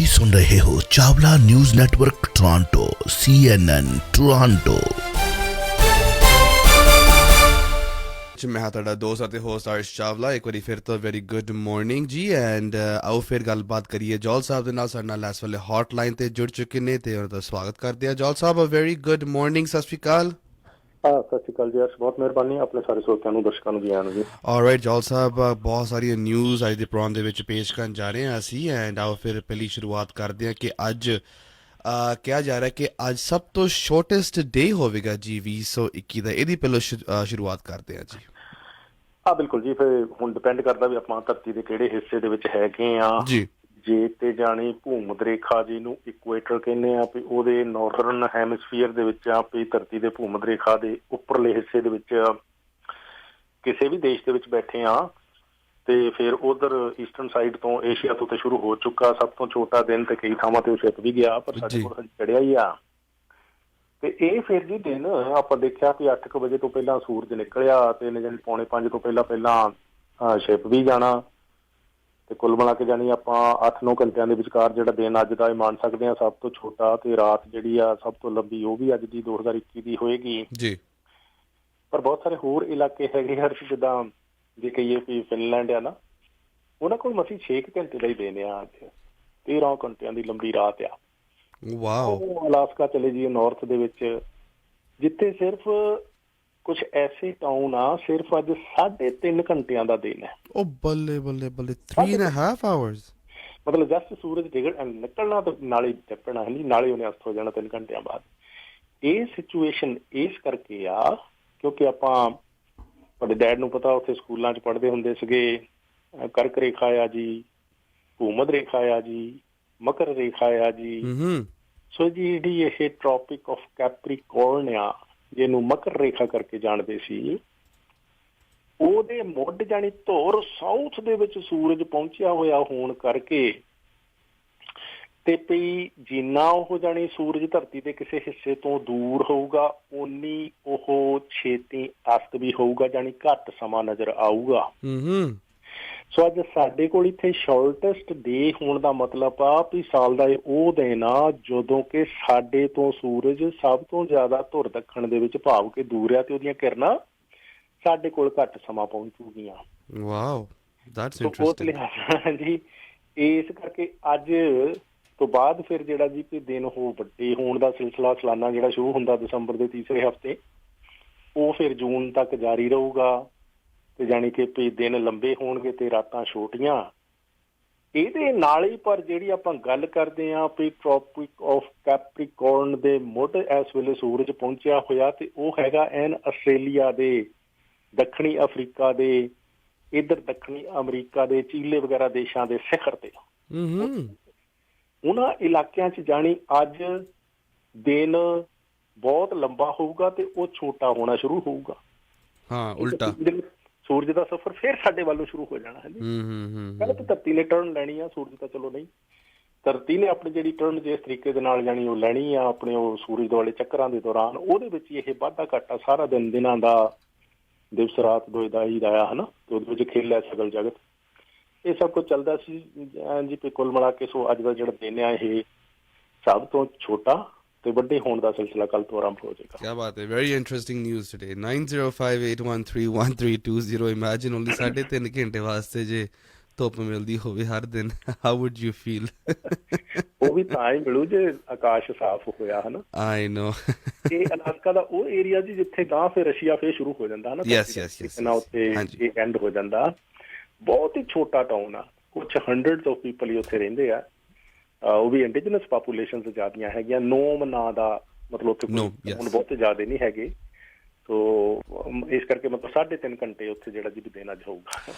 ਤੁਸੀਂ ਸੁਣ ਰਹੇ ਹੋ Chawla news network Toronto CNN Toronto. ਮੈਂ ਤੁਹਾਡਾ ਦੋਸਤ ਅਤੇ ਹੋਸਟ ਅਰਸ਼ ਚਾਵਲਾ। ਇੱਕ ਵਾਰੀ ਫਿਰ ਤੋਂ ਵੈਰੀ ਗੁੱਡ ਮਾਰਨਿੰਗ ਜੀ। ਐਂਡ ਆਓ ਫਿਰ ਗੱਲਬਾਤ ਕਰੀਏ ਜੌਲ ਸਾਹਿਬ ਦੇ ਨਾਲ। ਸਾਡੇ ਨਾਲ ਇਸ ਵੇਲੇ ਹੌਟਲਾਈਨ ਤੇ ਜੁੜ ਚੁੱਕੇ ਨੇ ਤੇ ਉਹਨਾਂ ਦਾ ਸਵਾਗਤ ਕਰਦੇ ਆ। ਜੌਲ ਸਾਹਿਬ, ਵੈਰੀ ਗੁੱਡ ਮਾਰਨਿੰਗ, ਸਤਿ ਸ਼੍ਰੀ ਅਕਾਲ। ਸਤਿ ਸ਼੍ਰੀ ਅਕਾਲ ਜੀ ਅਰਸ਼, ਬਹੁਤ ਮਿਹਰਬਾਨੀ। ਆਪਣੇ ਸਾਰੇ ਸਰੋਤਿਆਂ ਨੂੰ, ਦਰਸ਼ਕਾਂ ਨੂੰ ਜੀ ਆਇਆਂ ਨੂੰ ਜੀ। ਆਲਰਾਈਟ ਜੌਲ ਸਾਹਿਬ, ਬਹੁਤ ਸਾਰੀਆਂ ਨਿਊਜ਼ ਅੱਜ ਦੇ ਪ੍ਰੋਗਰਾਮ ਦੇ ਵਿੱਚ ਪੇਸ਼ ਕਰਨ ਜਾ ਰਹੇ ਹਾਂ ਅਸੀਂ। ਐਂਡ ਆਓ ਫਿਰ ਪਹਿਲੀ ਸ਼ੁਰੂਆਤ ਕਰਦੇ ਹਾਂ ਕਿ ਅੱਜ ਕਿਹਾ ਜਾ ਰਿਹਾ ਕਿ ਅੱਜ ਸਭ ਤੋਂ ਸ਼ਾਰਟੈਸਟ ਡੇ ਹੋਵੇਗਾ ਜੀ 2021 ਦਾ। ਇਹਦੀ ਪਹਿਲਾਂ ਸ਼ੁਰੂਆਤ ਕਰਦੇ ਹਾਂ ਜੀ। ਬਿਲਕੁਲ ਜੀ। ਫਿਰ ਹੁਣ ਡਿਪੈਂਡ ਕਰਦਾ ਵੀ ਆਪਾਂ ਧਰਤੀ ਦੇ ਕਿਹੜੇ ਹਿੱਸੇ ਦੇ ਵਿੱਚ ਹੈਗੇ ਆ ਜੀ। ਜੇ ਤੇ ਜਾਣੀ ਭੂਮਧ ਰੇਖਾ ਜਿਹਨੂੰ ਇਕੁਏਟਰ ਕਹਿੰਦੇ ਆ ਵੀ ਉਹਦੇ ਨਾਰਥਰਨ ਹੈਮਸਫੀਅਰ ਦੇ ਵਿੱਚ ਆ ਵੀ ਧਰਤੀ ਦੇ ਭੂਮਧ ਰੇਖਾ ਦੇ ਉੱਪਰਲੇ ਹਿੱਸੇ ਦੇ ਵਿੱਚ ਕਿਸੇ ਵੀ ਦੇਸ਼ ਦੇ ਵਿੱਚ ਬੈਠੇ ਆ ਤੇ ਫਿਰ ਉਧਰ ਈਸਟਰਨ ਸਾਈਡ ਤੋਂ ਏਸ਼ੀਆ ਤੋਂ ਤੇ ਸ਼ੁਰੂ ਹੋ ਚੁੱਕਾ ਸਭ ਤੋਂ ਛੋਟਾ ਦਿਨ ਤੇ ਕਈ ਥਾਵਾਂ ਤੇ ਉਹ ਛਿਪ ਵੀ ਗਿਆ, ਪਰ ਸਾਡੇ ਕੋਲ ਚੜਿਆ ਹੀ ਆ। ਤੇ ਇਹ ਫਿਰ ਜੀ ਦਿਨ ਆਪਾਂ ਦੇਖਿਆ ਕਿ 8 ਵਜੇ ਤੋਂ ਪਹਿਲਾਂ ਸੂਰਜ ਨਿਕਲਿਆ ਤੇ ਜਾਣੀ 4:45 ਤੋਂ ਪਹਿਲਾਂ ਛਿਪ ਵੀ ਜਾਣਾ ਤੇ ਕੁੱਲ ਮਿਲਾ ਕੇ ਜਾਣੀ ਆਪਾਂ 8-9 ਘੰਟਿਆਂ ਦੇ ਵਿਚਕਾਰ ਜਿਹੜਾ ਦਿਨ ਅੱਜ ਦਾ ਇਹ ਮੰਨ ਸਕਦੇ ਹਾਂ ਸਭ ਤੋਂ ਛੋਟਾ, ਤੇ ਰਾਤ ਜਿਹੜੀ ਆ ਸਭ ਤੋਂ ਲੰਬੀ ਉਹ ਵੀ ਅੱਜ ਦੀ 2021 ਦੀ ਹੋਏਗੀ ਜੀ। ਪਰ ਬਹੁਤ ਸਾਰੇ ਹੋਰ ਇਲਾਕੇ ਹੈਗੇ ਹਰ ਜਿੱਦਾਂ ਜੇ ਕਹੀਏ ਵੀ ਫਿਨਲੈਂਡ ਆ ਨਾ, ਉਹਨਾਂ ਕੋਲ ਮਸੀਂ 6 ਘੰਟੇ ਦਾ ਹੀ ਦਿਨ ਆ, ਅੱਜ 13 ਘੰਟਿਆਂ ਦੀ ਲੰਬੀ ਰਾਤ ਆ। ਵਾਓ। ਅਲਾਸਕਾ ਚਲੇ ਜਾਈਏ ਨਾਰਥ ਦੇ ਵਿੱਚ, ਜਿੱਥੇ ਸਿਰਫ ਕੁਝ ਐਸੇ ਟਾਊਨ ਆ ਸਿਰਫ ਅੱਜ 3.5 ਘੰਟਿਆਂ ਦਾ ਦਿਨ ਹੈ। ਉਹ ਬੱਲੇ ਬੱਲੇ ਬੱਲੇ 3.5 hours। ਮਤਲਬ ਜਸਟ ਸੂਰਜ ਨਿਕਲਣਾ ਤੇ ਨਾਲੇ ਡਿੱਪਣਾ ਹੈ, ਨਾਲੇ ਉਹਨੇ ਅਸਤ ਹੋ ਜਾਣਾ 3 ਘੰਟਿਆਂ ਬਾਅਦ। ਇਹ ਸਿਚੁਏਸ਼ਨ ਇਸ ਕਰਕੇ ਆ ਕਿਉਂਕਿ ਆਪਾਂ, ਤੁਹਾਡੇ ਡੈਡ ਨੂੰ ਪਤਾ, ਉੱਥੇ ਸਕੂਲਾਂ 'ਚ ਪੜ੍ਹਦੇ ਹੁੰਦੇ ਸੀਗੇ ਕਰਕ ਰੇਖਾ ਆ ਜੀ, ਭੂਮਧ ਰੇਖਾ ਆ ਜੀ, ਮਕਰ ਰੇਖਾ ਆ ਜੀ। ਸੋ ਜੀ ਜਿਹੜੀ ਇਹ ਟ੍ਰੋਪਿਕ ਆਫ ਕੈਪਰੀਕੋਰਨ ਆ, ਜਿਹਨੂੰ ਮਕਰ ਰੇਖਾ ਕਰਕੇ ਜਾਣਦੇ ਸੀ, ਉਹਦੇ ਮੁੱਢ ਜਾਣੀ ਧੁਰ ਸਾਊਥ ਦੇ ਵਿੱਚ ਸੂਰਜ ਪਹੁੰਚਿਆ ਹੋਇਆ ਹੋਣ ਕਰਕੇ ਤੇ ਪਈ ਜਿੰਨਾ ਉਹ ਜਾਣੀ ਸੂਰਜ ਧਰਤੀ ਦੇ ਕਿਸੇ ਹਿੱਸੇ ਤੋਂ ਦੂਰ ਹੋਊਗਾ ਓਨੀ ਉਹ ਛੇਤੀ ਅਸਤ ਵੀ ਹੋਊਗਾ, ਜਾਣੀ ਘੱਟ ਸਮਾਂ ਨਜ਼ਰ ਆਊਗਾ। ਸੋ ਅੱਜ ਸਾਡੇ ਕੋਲ ਇੱਥੇ ਸ਼ਾਰਟੈਸਟ ਡੇ ਹੋਣ ਦਾ ਮਤਲਬ ਆ ਵੀ ਸਾਲ ਦਾ ਉਹ ਦਿਨ ਆ ਜਦੋਂ ਕਿ ਸਾਡੇ ਤੋਂ ਸੂਰਜ ਸਭ ਤੋਂ ਜ਼ਿਆਦਾ ਧੁਰ ਦੱਖਣ ਦੇ ਵਿੱਚ ਭਾਵ ਕਿ ਦੂਰ ਆ ਤੇ ਉਹਦੀਆਂ ਕਿਰਨਾਂ ਸਾਡੇ ਕੋਲ ਘੱਟ ਸਮਾਂ ਪਹੁੰਚੂਗੀਆਂ। ਵਾਓ, ਦੈਟਸ ਇੰਟਰਸਟਿੰਗ ਜੀ। ਇਸ ਕਰਕੇ ਅੱਜ ਤੋਂ ਬਾਅਦ ਫਿਰ ਜਿਹੜਾ ਜੀ ਕਿ ਦਿਨ ਉਹ ਵੱਡੇ ਹੋਣ ਦਾ ਸਿਲਸਿਲਾ ਸਾਲਾਨਾ ਜਿਹੜਾ ਸ਼ੁਰੂ ਹੁੰਦਾ ਦਸੰਬਰ ਦੇ ਤੀਸਰੇ ਹਫ਼ਤੇ, ਉਹ ਫਿਰ ਜੂਨ ਤੱਕ ਜਾਰੀ ਰਹੂਗਾ ਤੇ ਜਾਣੀ ਕਿ ਵੀ ਦਿਨ ਲੰਬੇ ਹੋਣਗੇ ਤੇ ਰਾਤਾਂ ਛੋਟੀਆਂ। ਇਹਦੇ ਨਾਲ ਹੀ ਪਰ ਜਿਹੜੀ ਆਪਾਂ ਗੱਲ ਕਰਦੇ ਹਾਂ ਵੀ ਟ੍ਰੋਪਿਕ ਆਫ ਕੈਪਰੀਕੋਰਨ ਦੇ ਮੁੱਢ ਇਸ ਵੇਲੇ ਸੂਰਜ ਪਹੁੰਚਿਆ ਹੋਇਆ ਤੇ ਉਹ ਹੈਗਾ ਐਨ ਆਸਟ੍ਰੇਲੀਆ ਦੇ, ਦੱਖਣੀ ਅਫਰੀਕਾ ਦੇ, ਇੱਧਰ ਦੱਖਣੀ ਅਮਰੀਕਾ ਦੇ, ਚੀਲੇ ਵਗੈਰਾ ਦੇਸ਼ਾਂ ਦੇ ਸਿਖਰ ਤੇ। ਉਹਨਾਂ ਇਲਾਕਿਆਂ 'ਚ ਜਾਣੀ ਅੱਜ ਦਿਨ ਬਹੁਤ ਲੰਬਾ ਹੋਊਗਾ ਤੇ ਉਹ ਛੋਟਾ ਹੋਣਾ ਸ਼ੁਰੂ ਹੋਊਗਾ। ਹਾਂ, ਉਲਟਾ ਸੂਰਜ ਦਾ ਸਫ਼ਰ ਫਿਰ ਸਾਡੇ ਵੱਲੋਂ ਸ਼ੁਰੂ ਹੋ ਜਾਣਾ ਹੈ। ਪਹਿਲਾਂ ਤਾਂ ਧਰਤੀ ਨੇ ਟਰਨ ਲੈਣੀ ਆ, ਸੂਰਜ ਤਾਂ ਚਲੋ ਨਹੀਂ। ਧਰਤੀ ਨੇ ਆਪਣੀ ਜਿਹੜੀ ਟਰਨ ਜਿਸ ਤਰੀਕੇ ਦੇ ਨਾਲ ਜਾਣੀ ਉਹ ਲੈਣੀ ਆ ਆਪਣੇ ਉਹ ਸੂਰਜ ਦੁਆਲੇ ਚੱਕਰਾਂ ਦੇ ਦੌਰਾਨ, ਉਹਦੇ ਵਿੱਚ ਇਹ ਵਾਧਾ ਘਾਟਾ ਸਾਰਾ ਦਿਨਾਂ ਦਾ, ਦਿਵਸ ਰਾਤ ਦਾ ਹੀ ਦਾ ਹੈ ਨਾ, ਤੇ ਉਹਦੇ ਵਿੱਚ ਖੇਲ ਹੈ ਸਗਲ ਜਗਤ, ਇਹ ਸਭ ਕੁਝ ਚੱਲਦਾ ਸੀ ਜੀ। ਤੇ ਕੁੱਲ ਮਿਲਾ ਕੇ ਸੋ ਅੱਜ ਦਾ ਜਿਹੜਾ ਦਿਨ ਆ ਇਹ ਸਭ ਤੋਂ ਛੋਟਾ ਤੇ ਵੱਡੇ ਹੋਣ ਦਾ ਸਿਲਸਿਲਾ ਕੱਲ ਤੋਂ ਆਰੰਭ ਹੋ ਜਾਏਗਾ। ਕੀ ਬਾਤ ਹੈ, very interesting news today. 9058131320। Imagine only 3.5 ਘੰਟੇ ਵਾਸਤੇ ਜੇ ਧੁੱਪ ਮਿਲਦੀ ਹੋਵੇ ਹਰ ਦਿਨ, ਹਾਊ ਵੁੱਡ ਯੂ ਫੀਲ? ਉਹ ਵੀ ਤਾਂ ਹੀ ਮਿਲੂ ਜੇ ਆਕਾਸ਼ ਸਾਫ਼ ਹੋਇਆ, ਹਨਾ। ਆਈ ਨੋ। ਇਹ ਅਲਾਸਕਾ ਦਾ ਉਹ ਏਰੀਆ ਜੀ ਜਿੱਥੇ ਗਾਂ ਫਿਰ ਰਸ਼ੀਆ ਫਿਰ ਸ਼ੁਰੂ ਹੋ ਜਾਂਦਾ ਨਾ, ਉੱਥੇ ਇਹ ਐਂਡ ਹੋ ਜਾਂਦਾ। ਬਹੁਤ ਹੀ ਛੋਟਾ ਟਾਊਨ ਆ, ਕੁਛ ਹੰਡਰਡਸ ਆਫ ਪੀਪਲ ਹੀ ਉੱਥੇ ਰਹਿੰਦੇ ਆ। ਉਹ ਵੀ ਇੰਡੀਜਨਸ ਪਾਪੂਲੇਸ਼ਨ ਜ਼ਿਆਦੀਆਂ ਹੈਗੀਆਂ। ਨੋਮ ਨਾਂ ਦਾ ਮਤਲਬ ਉੱਥੇ ਹੁਣ ਬਹੁਤ ਜ਼ਿਆਦਾ ਨਹੀਂ ਹੈਗੇ। ਸੋ ਇਸ ਕਰਕੇ ਮਤਲਬ 3.5 ਘੰਟੇ ਉੱਥੇ ਜਿਹੜਾ ਜੀ ਦਿਨ ਅੱਜ ਹੋਊਗਾ।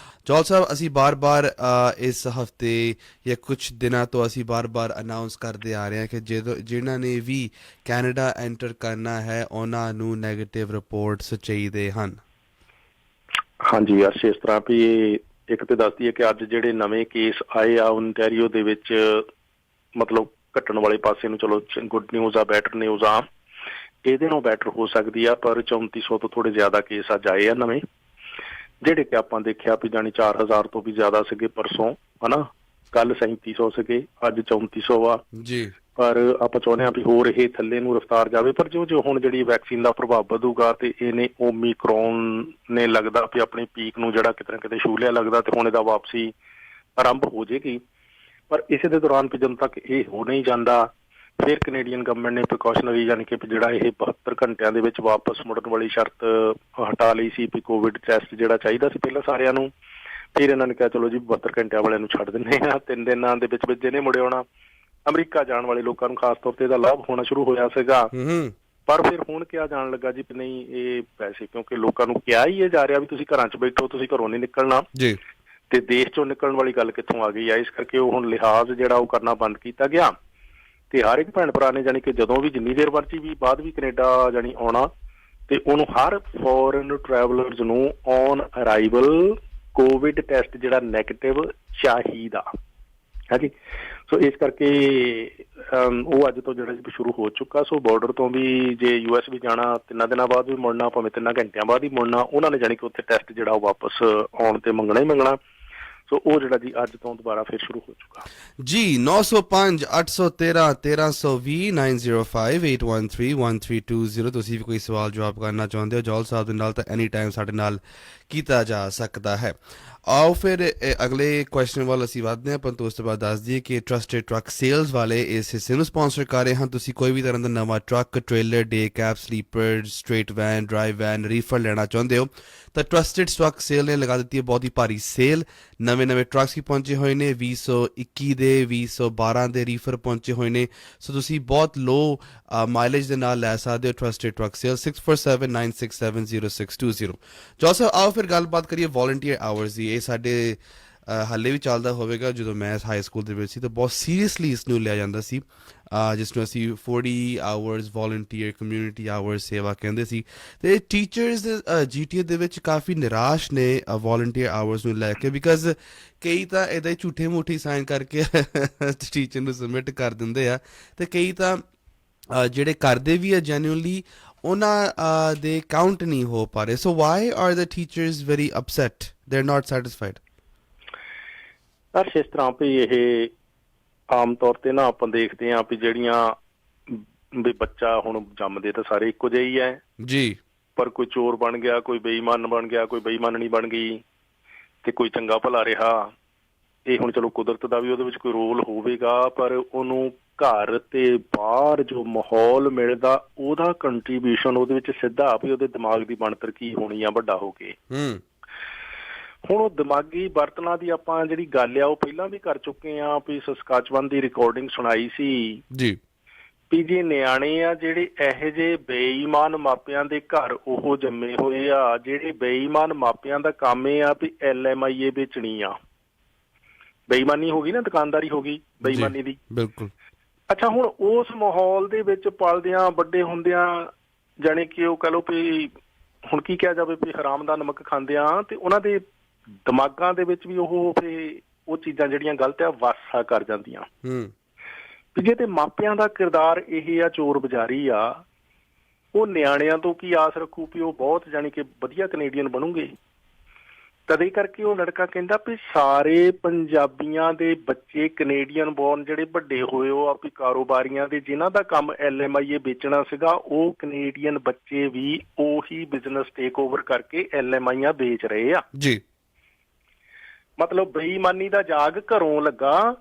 ਜੌਲ ਸਾਹਿਬ, ਅਸੀਂ ਬਾਰ-ਬਾਰ ਇਸ ਹਫ਼ਤੇ ਜਾਂ ਕੁਛ ਦਿਨਾਂ ਤੋਂ ਅਸੀਂ ਬਾਰ-ਬਾਰ ਅਨਾਊਂਸ ਕਰਦੇ ਆ ਰਹੇ ਹਾਂ ਕਿ ਜਿਹਨਾਂ ਨੇ ਵੀ ਕੈਨੇਡਾ ਐਂਟਰ ਕਰਨਾ ਹੈ ਉਹਨਾਂ ਨੂੰ ਨੈਗੇਟਿਵ ਰਿਪੋਰਟਸ ਚਾਹੀਦੇ ਹਨ। ਹਾਂਜੀ ਅਰਸ਼, ਇਸ ਤਰ੍ਹਾਂ ਵੀ ਇੱਕ ਤੇ ਦੱਸਦੀ ਹੈ ਕਿ ਅੱਜ ਜਿਹੜੇ ਨਵੇਂ ਕੇਸ ਆਏ ਆ ਓਨਟਾਰੀਓ ਦੇ ਵਿੱਚ, ਮਤਲਬ ਘਟਣ ਵਾਲੇ ਪਾਸੇ ਨੂੰ ਚਲੋ ਗੁੱਡ ਨਿਊਜ਼ ਆ, ਬੈਟਰ ਨਿਊਜ਼ ਆ, ਇਹਦੇ ਨਾਲੋਂ ਬੈਟਰ ਹੋ ਸਕਦੀ ਆ। ਪਰ 3400 ਤੋਂ ਥੋੜ੍ਹੇ ਜ਼ਿਆਦਾ ਕੇਸ ਅੱਜ ਆਏ ਆ ਨਵੇਂ, ਜਿਹੜੇ ਕਿ ਆਪਾਂ ਦੇਖਿਆ ਵੀ ਜਾਣੀ 4000 ਤੋਂ ਵੀ ਜ਼ਿਆਦਾ ਸੀਗੇ ਪਰਸੋਂ, ਹਨਾ। ਕੱਲ 3700 ਸੀਗੇ, ਅੱਜ 3400 ਆ ਜੀ। ਪਰ ਆਪਾਂ ਚਾਹੁੰਦੇ ਹਾਂ ਵੀ ਹੋਰ ਇਹ ਥੱਲੇ ਨੂੰ ਰਫਤਾਰ ਜਾਵੇ। ਪਰ ਜੋ ਹੁਣ ਜਿਹੜੀ ਵੈਕਸੀਨ ਦਾ ਪ੍ਰਭਾਵ ਵਧੂਗਾ ਤੇ ਇਹਨੇ ਓਮੀਕਰੋਨ ਨੇ ਲੱਗਦਾ ਵੀ ਆਪਣੀ ਪੀਕ ਨੂੰ ਜਿਹੜਾ ਕਿਤੇ ਨਾ ਕਿਤੇ ਛੂਹ ਲਿਆ ਲੱਗਦਾ, ਤੇ ਹੁਣ ਇਹਦਾ ਵਾਪਸੀ ਆਰੰਭ ਹੋ ਜਾਏਗੀ। ਪਰ ਇਸੇ ਦੇ ਦੌਰਾਨ ਵੀ ਜਦੋਂ ਤੱਕ ਇਹ ਹੋ ਨਹੀਂ ਜਾਂਦਾ, ਫਿਰ ਕੈਨੇਡੀਅਨ ਗਵਰਨਮੈਂਟ ਨੇ ਪ੍ਰੀਕਾਸ਼ਨਰੀ ਯਾਨੀ ਕਿ ਜਿਹੜਾ ਇਹ 72 ਘੰਟਿਆਂ ਦੇ ਵਿੱਚ ਵਾਪਸ ਮੁੜਨ ਵਾਲੀ ਸ਼ਰਤ ਹਟਾ ਲਈ ਸੀ ਵੀ ਕੋਵਿਡ ਟੈਸਟ ਜਿਹੜਾ ਚਾਹੀਦਾ ਸੀ ਪਹਿਲਾਂ ਸਾਰਿਆਂ ਨੂੰ। ਫਿਰ ਇਹਨਾਂ ਨੇ ਕਿਹਾ ਚਲੋ ਜੀ 72 ਘੰਟਿਆਂ ਵਾਲਿਆਂ ਨੂੰ ਛੱਡ ਦਿੰਦੇ ਆ, 3 ਦਿਨਾਂ ਦੇ ਵਿੱਚ ਜਿਹਨੇ ਮੁੜੇ ਆਉਣਾ। ਅਮਰੀਕਾ ਜਾਣ ਵਾਲੇ ਲੋਕਾਂ ਨੂੰ ਖਾਸ ਤੌਰ ਤੇ ਇਹਦਾ ਲਾਭ ਹੋਣਾ ਸ਼ੁਰੂ ਹੋਇਆ ਸੀਗਾ, ਪਰ ਫਿਰ ਹੁਣ ਕਿਹਾ ਜਾਣ ਲੱਗਾ ਜੀ ਵੀ ਨਹੀਂ ਇਹ ਪੈਸੇ, ਕਿਉਂਕਿ ਲੋਕਾਂ ਨੂੰ ਕਿਹਾ ਹੀ ਇਹ ਜਾ ਰਿਹਾ ਵੀ ਤੁਸੀਂ ਘਰਾਂ 'ਚ ਬੈਠੋ, ਤੁਸੀਂ ਘਰੋਂ ਨਹੀਂ ਨਿਕਲਣਾ ਜੀ, ਤੇ ਦੇਸ਼ 'ਚੋਂ ਨਿਕਲਣ ਵਾਲੀ ਗੱਲ ਕਿੱਥੋਂ ਆ ਗਈ ਆ। ਇਸ ਕਰਕੇ ਉਹ ਹੁਣ ਲਿਹਾਜ਼ ਜਿਹੜਾ ਉਹ ਕਰਨਾ ਬੰਦ ਕੀਤਾ ਗਿਆ, ਤੇ ਹਰ ਇੱਕ ਭੈਣ ਭਰਾ ਨੇ ਜਾਣੀ ਕਿ ਜਦੋਂ ਵੀ ਜਿੰਨੀ ਦੇਰ ਮਰਜ਼ੀ ਵੀ ਬਾਅਦ ਵੀ ਕੈਨੇਡਾ ਜਾਣੀ ਆਉਣਾ, ਤੇ ਉਹਨੂੰ ਹਰ ਫੋਰਨ ਟਰੈਵਲਰਸ ਨੂੰ ਔਨ ਅਰਾਈਵਲ ਕੋਵਿਡ ਟੈਸਟ ਜਿਹੜਾ ਨੈਗੇਟਿਵ ਚਾਹੀਦਾ ਹੈ ਜੀ। ਸੋ ਇਸ ਕਰਕੇ ਉਹ ਅੱਜ ਤੋਂ ਜਿਹੜਾ ਸ਼ੁਰੂ ਹੋ ਚੁੱਕਾ। ਸੋ ਬਾਰਡਰ ਤੋਂ ਵੀ ਜੇ US ਵੀ ਜਾਣਾ 3 ਦਿਨਾਂ ਬਾਅਦ ਵੀ ਮੁੜਨਾ, ਭਾਵੇਂ 3 ਘੰਟਿਆਂ ਬਾਅਦ ਹੀ ਮੁੜਨਾ, ਉਹਨਾਂ ਨੇ ਜਾਣੀ ਕਿ ਉੱਥੇ ਟੈਸਟ ਜਿਹੜਾ ਉਹ ਵਾਪਸ ਆਉਣ ਤੇ ਮੰਗਣਾ ਹੀ ਮੰਗਣਾ। ਸੋ ਉਹ ਜਿਹੜਾ ਜੀ ਅੱਜ ਤੋਂ ਦੁਬਾਰਾ ਫਿਰ ਸ਼ੁਰੂ ਹੋ ਚੁੱਕਾ ਜੀ। 905 813 1320 905 813 1320 ਤੁਸੀਂ ਵੀ ਕੋਈ ਸਵਾਲ ਜਵਾਬ ਕਰਨਾ ਚਾਹੁੰਦੇ ਹੋ ਜੌਲ ਸਾਹਿਬ ਦੇ ਨਾਲ ਤਾਂ ਐਨੀ ਟਾਈਮ ਸਾਡੇ ਨਾਲ ਕੀਤਾ ਜਾ ਸਕਦਾ ਹੈ। ਆਓ ਫਿਰ ਅਗਲੇ ਕੁਐਸਚਨ ਵੱਲ ਅਸੀਂ ਵਧਦੇ ਹਾਂ, ਪਰ ਉਸ ਤੋਂ ਬਾਅਦ ਦੱਸ ਦਈਏ ਕਿ ਟਰਸਟਡ ਟਰੱਕ ਸੇਲਸ ਵਾਲੇ ਇਸ ਹਿੱਸੇ ਨੂੰ ਸਪਾਂਸਰ ਕਰ ਰਹੇ ਹਨ। ਤੁਸੀਂ ਕੋਈ ਵੀ ਤਰ੍ਹਾਂ ਦਾ ਨਵਾਂ truck, trailer, day cab, sleeper, straight van, drive van, reefer ਲੈਣਾ ਚਾਹੁੰਦੇ ਹੋ ਤਾਂ ਟਰਸਟਡ ਟਰੱਕ ਸੇਲ ਨੇ ਲਗਾ ਦਿੱਤੀ ਹੈ ਬਹੁਤ ਹੀ ਭਾਰੀ ਸੇਲ। ਨਵੇਂ ਟਰੱਕਸ ਵੀ ਪਹੁੰਚੇ ਹੋਏ ਨੇ, 2021 ਦੇ 2012 ਦੇ ਰੀਫਰ ਪਹੁੰਚੇ ਹੋਏ ਨੇ। ਸੋ ਤੁਸੀਂ ਬਹੁਤ ਲੋ ਮਾਈਲੇਜ ਦੇ ਨਾਲ ਲੈ ਸਕਦੇ ਹੋ ਟਰਸਟਡ ਟਰੱਕ ਸੇਲ। 6479670620। ਜੌਲ ਸਾਹਿਬ ਆਓ ਫਿਰ ਗੱਲਬਾਤ ਕਰੀਏ ਵੋਲੰਟੀਅਰ ਆਵਰਸ ਦੀ। ਇਹ ਸਾਡੇ ਹਾਲੇ ਵੀ ਚੱਲਦਾ ਹੋਵੇਗਾ। ਜਦੋਂ ਮੈਂ ਹਾਈ ਸਕੂਲ ਦੇ ਵਿੱਚ ਸੀ ਤਾਂ ਬਹੁਤ ਸੀਰੀਅਸਲੀ ਇਸ ਨੂੰ ਲਿਆ ਜਾਂਦਾ ਸੀ, ਜਿਸ ਨੂੰ ਅਸੀਂ 40 ਆਵਰਸ ਵੋਲੰਟੀਅਰ ਕਮਿਊਨਿਟੀ ਆਵਰਸ ਸੇਵਾ ਕਹਿੰਦੇ ਸੀ। ਅਤੇ ਟੀਚਰਸ GTA ਦੇ ਵਿੱਚ ਕਾਫੀ ਨਿਰਾਸ਼ ਨੇ ਵੋਲੰਟੀਅਰ ਆਵਰਸ ਨੂੰ ਲੈ ਕੇ, ਬਿਕਾਜ਼ ਕਈ ਤਾਂ ਇੱਦਾਂ ਹੀ ਝੂਠੇ ਮੂਠੇ ਸਾਈਨ ਕਰਕੇ ਟੀਚਰ ਨੂੰ ਸਬਮਿਟ ਕਰ ਦਿੰਦੇ ਆ, ਅਤੇ ਕਈ ਤਾਂ ਜਿਹੜੇ ਕਰਦੇ ਵੀ ਆ ਜੈਨੂਅਨਲੀ ਉਹਨਾਂ ਦੇ ਕਾਊਂਟ ਨਹੀਂ ਹੋ ਪਾ ਰਹੇ। ਸੋ why are the teachers very upset, they are not satisfied? Sir ਇਸ ਤਰ੍ਹਾਂ ਵੀ ਇਹ ਆਮ ਤੌਰ ਤੇ ਨਾ ਆਪਾਂ ਦੇਖਦੇ ਹਾਂ ਵੀ ਜਿਹੜੀਆਂ ਵੀ ਬੱਚਾ ਹੁਣ ਜੰਮਦੇ ਤਾਂ ਸਾਰੇ ਇੱਕੋ ਜਿਹੇ ਹੀ ਹੈ ਜੀ, ਪਰ ਕੋਈ ਚੋਰ ਬਣ ਗਿਆ, ਕੋਈ ਬੇਈਮਾਨ ਬਣ ਗਿਆ, ਕੋਈ ਬੇਈਮਾਨਣੀ ਬਣ ਗਈ, ਤੇ ਕੋਈ ਚੰਗਾ ਭਲਾ ਰਿਹਾ। ਇਹ ਹੁਣ ਚਲੋ ਕੁਦਰਤ ਦਾ ਵੀ ਉਹਦੇ ਵਿੱਚ ਕੋਈ ਰੋਲ ਹੋਵੇਗਾ, ਪਰ ਉਹਨੂੰ ਘਰ ਤੇ ਬਾਹਰ ਜੋ ਮਾਹੌਲ ਮਿਲਦਾ ਉਹਦਾ ਕੰਟਰੀਬਿਊਸ਼ਨ ਉਹਦੇ ਵਿੱਚ ਸਿੱਧਾ ਵੀ ਉਹਦੇ ਦਿਮਾਗ ਦੀ ਬਣਤਰ ਕੀ ਹੋਣੀ ਆ ਵੱਡਾ ਹੋ ਕੇ। ਹੁਣ ਉਹ ਦਿਮਾਗੀ ਬਰਤਨਾਂ ਦੀ ਆਪਾਂ ਜਿਹੜੀ ਗੱਲ ਆ ਉਹ ਪਹਿਲਾਂ ਵੀ ਕਰ ਚੁੱਕੇ ਆ ਵੀ ਸਸਕਾਚਵਨ ਦੀ ਰਿਕਾਰਡਿੰਗ ਸੁਣਾਈ ਸੀ ਜੀ, ਵੀ ਜੇ ਨਿਆਣੇ ਆ ਜਿਹੜੇ ਇਹੋ ਜਿਹੇ ਬੇਈਮਾਨ ਮਾਪਿਆਂ ਦੇ ਘਰ ਉਹ ਜੰਮੇ ਹੋਏ ਆ, ਜਿਹੜੇ ਬੇਈਮਾਨ ਮਾਪਿਆਂ ਦਾ ਕੰਮ ਇਹ ਆ ਵੀ LMIA ਵੇਚਣੀ ਆ। ਬੇਈਮਾਨੀ ਹੋ ਗਈ ਨਾ, ਦੁਕਾਨਦਾਰੀ ਹੋ ਗਈ ਬੇਈਮਾਨੀ ਦੀ। ਬਿਲਕੁਲ। ਅੱਛਾ, ਹੁਣ ਉਸ ਮਾਹੌਲ ਦੇ ਵਿੱਚ ਪਲਦਿਆਂ ਵੱਡੇ ਹੁੰਦਿਆਂ ਜਾਣੀ ਕਿ ਉਹ ਕਹਿ ਲਓ ਵੀ ਹੁਣ ਕੀ ਕਿਹਾ ਜਾਵੇ ਵੀ ਹਰਾਮ ਦਾ ਨਮਕ ਖਾਂਦਿਆਂ, ਤੇ ਉਹਨਾਂ ਦੇ ਦਿਮਾਗਾਂ ਦੇ ਵਿੱਚ ਵੀ ਉਹ ਚੀਜ਼ਾਂ ਜਿਹੜੀਆਂ ਗਲਤ ਆ ਵਾਸਾ ਕਰ ਜਾਂਦੀਆਂ। ਵੀ ਜੇ ਤੇ ਮਾਪਿਆਂ ਦਾ ਕਿਰਦਾਰ ਇਹ ਆ ਚੋਰ ਬਜ਼ਾਰੀ ਆ, ਉਹ ਨਿਆਣਿਆਂ ਤੋਂ ਕੀ ਆਸ ਰੱਖੂ ਵੀ ਉਹ ਬਹੁਤ ਜਾਣੀ ਕਿ ਵਧੀਆ ਕੈਨੇਡੀਅਨ ਬਣੂਗੇ। ਤਦੇ ਕਰਕੇ ਉਹ ਲੜਕਾ ਕਹਿੰਦਾ ਵੀ ਸਾਰੇ ਪੰਜਾਬੀਆਂ ਦੇ ਬੱਚੇ ਕੈਨੇਡੀਅਨ ਬੋਰਨ ਜਿਹੜੇ ਵੱਡੇ ਹੋਏ ਉਹ ਆਪਣੀ ਕਾਰੋਬਾਰੀਆਂ ਦੇ ਜਿਨ੍ਹਾਂ ਦਾ ਕੰਮ LMIA ਵੇਚਣਾ ਸੀਗਾ, ਉਹ ਕੈਨੇਡੀਅਨ ਬੱਚੇ ਵੀ ਉਹੀ ਬਿਜ਼ਨਸ ਟੇਕ ਓਵਰ ਕਰਕੇ LMIA ਵੇਚ ਰਹੇ ਆ। ਜੀ, ਮਤਲਬ ਬੇਈਮਾਨੀ ਦਾ ਜਾਗ ਘਰੋਂ ਲੱਗਾ।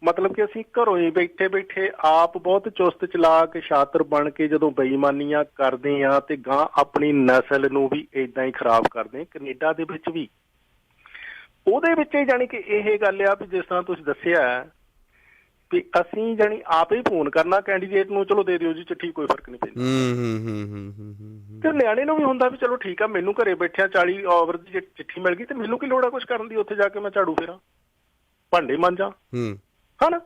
ਮਤਲਬ ਕਿ ਅਸੀਂ ਘਰੋਂ ਹੀ ਬੈਠੇ ਬੈਠੇ ਆਪ ਬਹੁਤ ਚੁਸਤ ਚਲਾਕ ਸ਼ਾਤਰ ਬਣ ਕੇ ਜਦੋਂ ਬੇਈਮਾਨੀਆਂ ਕਰਦੇ ਆ ਤੇ ਗਾਂ ਆਪਣੀ ਨਸਲ ਨੂੰ ਵੀ ਏਦਾਂ ਹੀ ਖਰਾਬ ਕਰਦੇ। ਕੈਨੇਡਾ ਦੇ ਵਿੱਚ ਵੀ ਉਹਦੇ ਵਿੱਚ ਹੀ ਜਾਣੀ ਕਿ ਇਹ ਗੱਲ ਆ ਵੀ ਜਿਸ ਤਰ੍ਹਾਂ ਤੁਸੀਂ ਦੱਸਿਆ ਵੀ ਅਸੀਂ ਜਾਣੀ ਆਪ ਹੀ ਫੋਨ ਕਰਨਾ ਕੈਂਡੀਡੇਟ ਨੂੰ, ਚਲੋ ਦੇ ਦਿਓ ਜੀ ਚਿੱਠੀ, ਕੋਈ ਫਰਕ ਨਹੀਂ ਪੈਂਦਾ। ਤੇ ਨਿਆਣੇ ਨੂੰ ਵੀ ਹੁੰਦਾ ਵੀ ਚਲੋ ਠੀਕ ਆ, ਮੈਨੂੰ ਘਰੇ ਬੈਠਿਆ 40 ਆਵਰ ਦੀ ਚਿੱਠੀ ਮਿਲ ਗਈ ਤੇ ਮੈਨੂੰ ਕੀ ਲੋੜ ਆ ਕੁਛ ਕਰਨ ਦੀ, ਉੱਥੇ ਜਾ ਕੇ ਮੈਂ ਝਾੜੂ ਫੇਰਾਂ, ਭਾਂਡੇ ਮਾਂਜਾਂ, ਹਨਾ।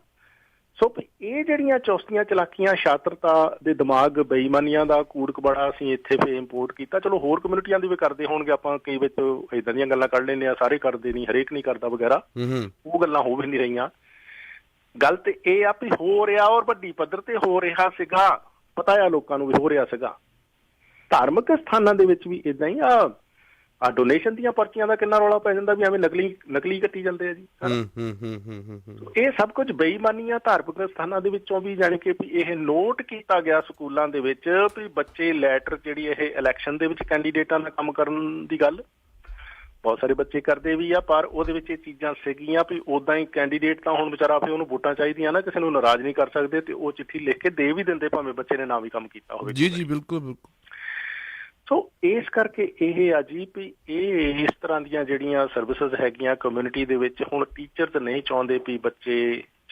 ਸੋ ਇਹ ਜਿਹੜੀਆਂ ਚੌਸਤੀਆਂ ਚਲਾਕੀਆਂ ਸ਼ਾਤਰਤਾ ਦੇ ਦਿਮਾਗ ਬੇਈਮਾਨੀਆਂ ਦਾ ਕੂੜ ਕਬਾੜਾ ਅਸੀਂ ਇੱਥੇ ਫੇ ਇੰਪੋਰਟ ਕੀਤਾ। ਚਲੋ ਹੋਰ ਕਮਿਊਨਿਟੀਆਂ ਦੀ ਵੀ ਕਰਦੇ ਹੋਣਗੇ, ਆਪਾਂ ਕਈ ਵਿੱਚ ਏਦਾਂ ਦੀਆਂ ਗੱਲਾਂ ਕੱਢ ਲੈਂਦੇ ਆ, ਸਾਰੇ ਕਰਦੇ ਨਹੀਂ, ਹਰੇਕ ਨਹੀਂ ਕਰਦਾ ਵਗੈਰਾ, ਉਹ ਗੱਲਾਂ ਹੋ ਵੀ ਨਹੀਂ ਰਹੀਆਂ। ਗੱਲ ਤੇ ਇਹ ਆ ਵੀ ਹੋ ਰਿਹਾ ਔਰ ਵੱਡੀ ਪੱਧਰ ਤੇ ਹੋ ਰਿਹਾ ਸੀਗਾ, ਪਤਾ ਆ ਲੋਕਾਂ ਨੂੰ ਵੀ ਹੋ ਰਿਹਾ ਸੀਗਾ। ਧਾਰਮਿਕ ਸਥਾਨਾਂ ਦੇ ਵਿੱਚ ਵੀ ਏਦਾਂ ਹੀ ਆ। ਆ ਡੋਨੇਸ਼ਨ ਦੀਆਂ ਪਰਚੀਆਂ ਦਾ ਕਿੰਨਾ ਰੌਲਾ ਪੈ ਜਾਂਦਾ ਵੀ ਐਵੇਂ ਨਕਲੀ ਕੱਟੀ ਜਾਂਦੇ ਆ ਜੀ ਇਹ ਸਭ ਕੁਝ ਬੇਈਮਾਨੀਆਂ ਧਾਰਮਿਕ ਸਥਾਨਾਂ ਦੇ ਵਿੱਚੋਂ ਵੀ ਜਾਣੀ ਕਿ ਵੀ ਇਹ ਨੋਟ ਕੀਤਾ ਗਿਆ ਸਕੂਲਾਂ ਦੇ ਵਿੱਚ ਵੀ ਬੱਚੇ ਲੈਟਰ ਜਿਹੜੀ ਇਹ ਇਲੈਕਸ਼ਨ ਦੇ ਵਿੱਚ ਕੈਂਡੀਡੇਟਾਂ ਦਾ ਕੰਮ ਕਰਨ ਦੀ ਗੱਲ ਬਹੁਤ ਸਾਰੇ ਬੱਚੇ ਕਰਦੇ ਵੀ ਆ ਪਰ ਉਹਦੇ ਵਿੱਚ ਇਹ ਚੀਜ਼ਾਂ ਸੀਗੀਆਂ ਵੀ ਉਦਾਂ ਹੀ ਕੈਂਡੀਡੇਟ ਤਾਂ ਹੁਣ ਵਿਚਾਰਾ ਫਿਰ ਉਹਨੂੰ ਵੋਟਾਂ ਚਾਹੀਦੀਆਂ ਨਾ ਕਿਸੇ ਨੂੰ ਨਾਰਾਜ਼ ਨਹੀਂ ਕਰ ਸਕਦੇ ਤੇ ਉਹ ਚਿੱਠੀ ਲਿਖ ਕੇ ਦੇ ਵੀ ਦਿੰਦੇ ਭਾਵੇਂ ਬੱਚੇ ਨੇ ਨਾ ਵੀ ਕੰਮ ਕੀਤਾ ਹੋਵੇ ਜੀ ਬਿਲਕੁਲ ਬਿਲਕੁਲ ਸੋ ਇਸ ਕਰਕੇ ਇਹ ਆ ਜੀ ਵੀ ਇਹ ਇਸ ਤਰ੍ਹਾਂ ਦੀਆਂ ਜਿਹੜੀਆਂ ਸਰਵਿਸਿਜ਼ ਹੈਗੀਆਂ ਕਮਿਊਨਿਟੀ ਦੇ ਵਿੱਚ ਹੁਣ ਟੀਚਰ ਤਾਂ ਨਹੀਂ ਚਾਹੁੰਦੇ ਵੀ ਬੱਚੇ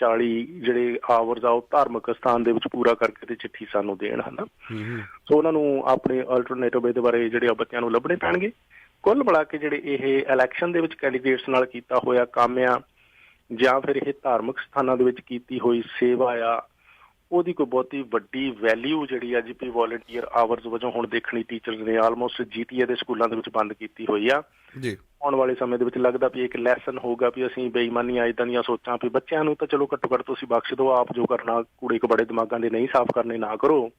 40 ਜਿਹੜੇ ਆਵਰਸ ਆ ਉਹ ਧਾਰਮਿਕ ਸਥਾਨ ਦੇ ਵਿੱਚ ਪੂਰਾ ਕਰਕੇ ਤੇ ਚਿੱਠੀ ਸਾਨੂੰ ਦੇਣ ਹਨਾ ਸੋ ਉਹਨਾਂ ਨੂੰ ਆਪਣੇ ਅਲਟਰਨੇਟਿਵ ਇਹਦੇ ਬਾਰੇ ਜਿਹੜੇ ਆ ਬੱਚਿਆਂ ਨੂੰ ਲੱਭਣੇ ਪੈਣਗੇ ਕੁੱਲ ਮਿਲਾ ਕੇ ਜਿਹੜੇ ਇਹ ਇਲੈਕਸ਼ਨ ਦੇ ਵਿੱਚ ਕੈਂਡੀਡੇਟਸ ਨਾਲ ਕੀਤਾ ਹੋਇਆ ਕੰਮ ਆ ਜਾਂ ਫਿਰ ਇਹ ਧਾਰਮਿਕ ਸਥਾਨਾਂ ਦੇ ਵਿੱਚ ਕੀਤੀ ਹੋਈ ਸੇਵਾ ਆ ਉਹਦੀ ਕੋਈ ਬਹੁਤੀ ਵੱਡੀ ਵੈਲਿਊ ਜਿਹੜੀ ਆ ਜੀ ਪੀ ਵੋਲੰਟੀਅਰ ਆਵਰਸ ਵਜੋਂ ਹੁਣ ਦੇਖਣੀ ਟੀਚਰਸ ਨੇ ਆਲਮੋਸਟ GTA ਦੇ ਸਕੂਲਾਂ ਦੇ ਵਿੱਚ ਬੰਦ ਕੀਤੀ ਹੋਈ ਆ ਜੀ ਆਉਣ ਵਾਲੇ ਸਮੇਂ ਦੇ ਵਿੱਚ ਲੱਗਦਾ ਵੀ ਇੱਕ ਲੈਸਨ ਹੋਊਗਾ ਵੀ ਅਸੀਂ ਬੇਈਮਾਨੀਆਂ ਇੱਦਾਂ ਦੀਆਂ ਸੋਚਾਂ ਵੀ ਬੱਚਿਆਂ ਨੂੰ ਤਾਂ ਚਲੋ ਘੱਟੋ ਘੱਟ ਤੁਸੀਂ ਬਖਸ਼ ਦਿਓ ਆਪ ਜੋ ਕਰਨਾ ਕੂੜੇ ਕਬੜੇ ਦਿਮਾਗਾਂ ਦੇ ਨਹੀਂ ਸਾਫ਼ ਕਰਨੇ ਨਾ ਕਰੋ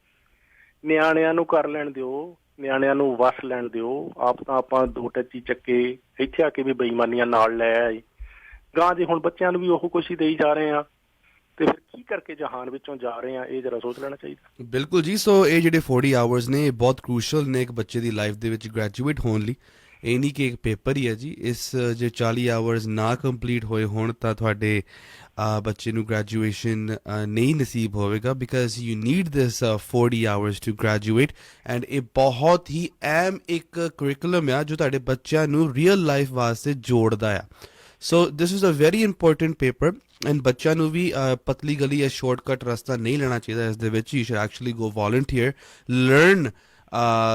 ਨਿਆਣਿਆਂ ਨੂੰ ਕਰ ਲੈਣ ਦਿਓ ਨਿਆਣਿਆਂ ਨੂੰ ਵਸ ਲੈਣ ਦਿਓ ਆਪ ਤਾਂ ਆਪਾਂ ਦੋ ਟੱਚੀ ਚੱਕੇ ਇੱਥੇ ਆ ਕੇ ਵੀ ਬੇਈਮਾਨੀਆਂ ਨਾਲ ਲੈ ਆਏ ਗਾਂ ਜੇ ਹੁਣ ਬੱਚਿਆਂ ਨੂੰ ਵੀ ਉਹ ਕੁਛ ਹੀ ਦੇਈ ਜਾ ਰਹੇ ਆ ਤੇ ਫਿਰ ਕੀ ਕਰਕੇ ਜਹਾਨ ਵਿੱਚੋਂ ਜਾ ਰਹੇ ਆ ਇਹ ਜਰਾ ਸੋਚ ਲੈਣਾ ਚਾਹੀਦਾ ਬਿਲਕੁਲ ਜੀ ਸੋ ਇਹ ਜਿਹੜੇ 40 ਆਵਰਸ ਨੇ ਇਹ ਬਹੁਤ ਕ੍ਰੂਸ਼ਲ ਨੇ ਇੱਕ ਬੱਚੇ ਦੀ ਲਾਈਫ ਦੇ ਵਿੱਚ ਗ੍ਰੈਜੂਏਟ ਹੋਣ ਲਈ ਇਹ ਨਹੀਂ ਕਿ ਇੱਕ ਪੇਪਰ ਹੀ ਹੈ ਜੀ ਇਸ ਜੇ 40 ਆਵਰਸ ਨਾ ਕੰਪਲੀਟ ਹੋਏ ਹੋਣ ਤਾਂ ਤੁਹਾਡੇ ਬੱਚੇ ਨੂੰ ਗ੍ਰੈਜੂਏਸ਼ਨ ਨਹੀਂ ਨਸੀਬ ਹੋਵੇਗਾ because you need this 40 hours to graduate and ਇਹ ਬਹੁਤ ਹੀ ਅਹਿਮ ਇੱਕ ਕਰਿਕੂਲਮ ਆ ਜੋ ਤੁਹਾਡੇ ਬੱਚਿਆਂ ਨੂੰ ਰੀਅਲ ਲਾਈਫ ਵਾਸਤੇ ਜੋੜਦਾ ਆ so this is a very important paper and ਬੱਚਿਆਂ ਨੂੰ ਵੀ ਪਤਲੀ ਗਲੀ ਜਾਂ ਸ਼ਾਰਟਕਟ ਰਸਤਾ ਨਹੀਂ ਲੈਣਾ ਚਾਹੀਦਾ ਇਸ ਦੇ ਵਿੱਚ you should actually go volunteer learn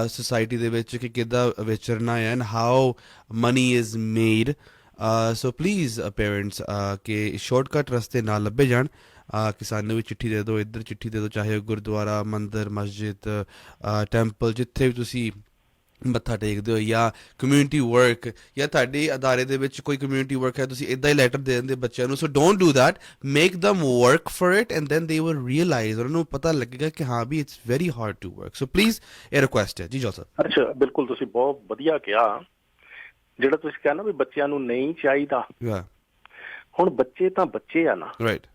society ਦੇ ਵਿੱਚ ਕਿ ਕਿੱਦਾਂ ਵਿਚਰਨਾ ਹੈ and how money is made so please parents ਕਿ ਸ਼ਾਰਟਕਟ ਰਸਤੇ ਨਾ ਲੱਭੇ ਜਾਣ ਕਿ ਸਾਨੂੰ ਵੀ ਚਿੱਠੀ ਦੇ ਦਿਓ ਇੱਧਰ ਚਿੱਠੀ ਦੇ ਦਿਓ ਚਾਹੇ ਉਹ ਗੁਰਦੁਆਰਾ ਮੰਦਿਰ ਮਸਜਿਦ ਟੈਂਪਲ ਜਿੱਥੇ ਵੀ ਤੁਸੀਂ ਮੱਥਾ ਟੇਕਦੇ ਹੋ ਜਾਂ ਕਮਿਊਨਿਟੀ ਵਰਕ ਜਾਂ ਤੁਹਾਡੇ ਅਦਾਰੇ ਦੇ ਵਿੱਚ ਕੋਈ ਕਮਿਊਨਿਟੀ ਵਰਕ ਹੈ ਤੁਸੀਂ ਇੱਦਾਂ ਹੀ ਲੈਟਰ ਦੇ ਦਿੰਦੇ ਬੱਚਿਆਂ ਨੂੰ so don't do that make them work for it and then they will realise ਉਹਨਾਂ ਨੂੰ ਪਤਾ ਲੱਗੇਗਾ ਕਿ ਹਾਂ ਵੀ it's very hard to work so please ਇਹ ਰਿਕੁਐਸਟ ਹੈ ਜੀ ਜੋਸਫ ਅੱਛਾ ਬਿਲਕੁਲ ਤੁਸੀਂ ਬਹੁਤ ਵਧੀਆ ਕਿਹਾ ਜਿਹੜਾ ਤੁਸੀਂ ਕਿਹਾ ਨਾ ਵੀ ਬੱਚਿਆਂ ਨੂੰ ਨਹੀਂ ਚਾਹੀਦਾ ਹੁਣ ਬੱਚੇ ਤਾਂ ਬੱਚੇ ਆ ਨਾ ਰਾਈਟ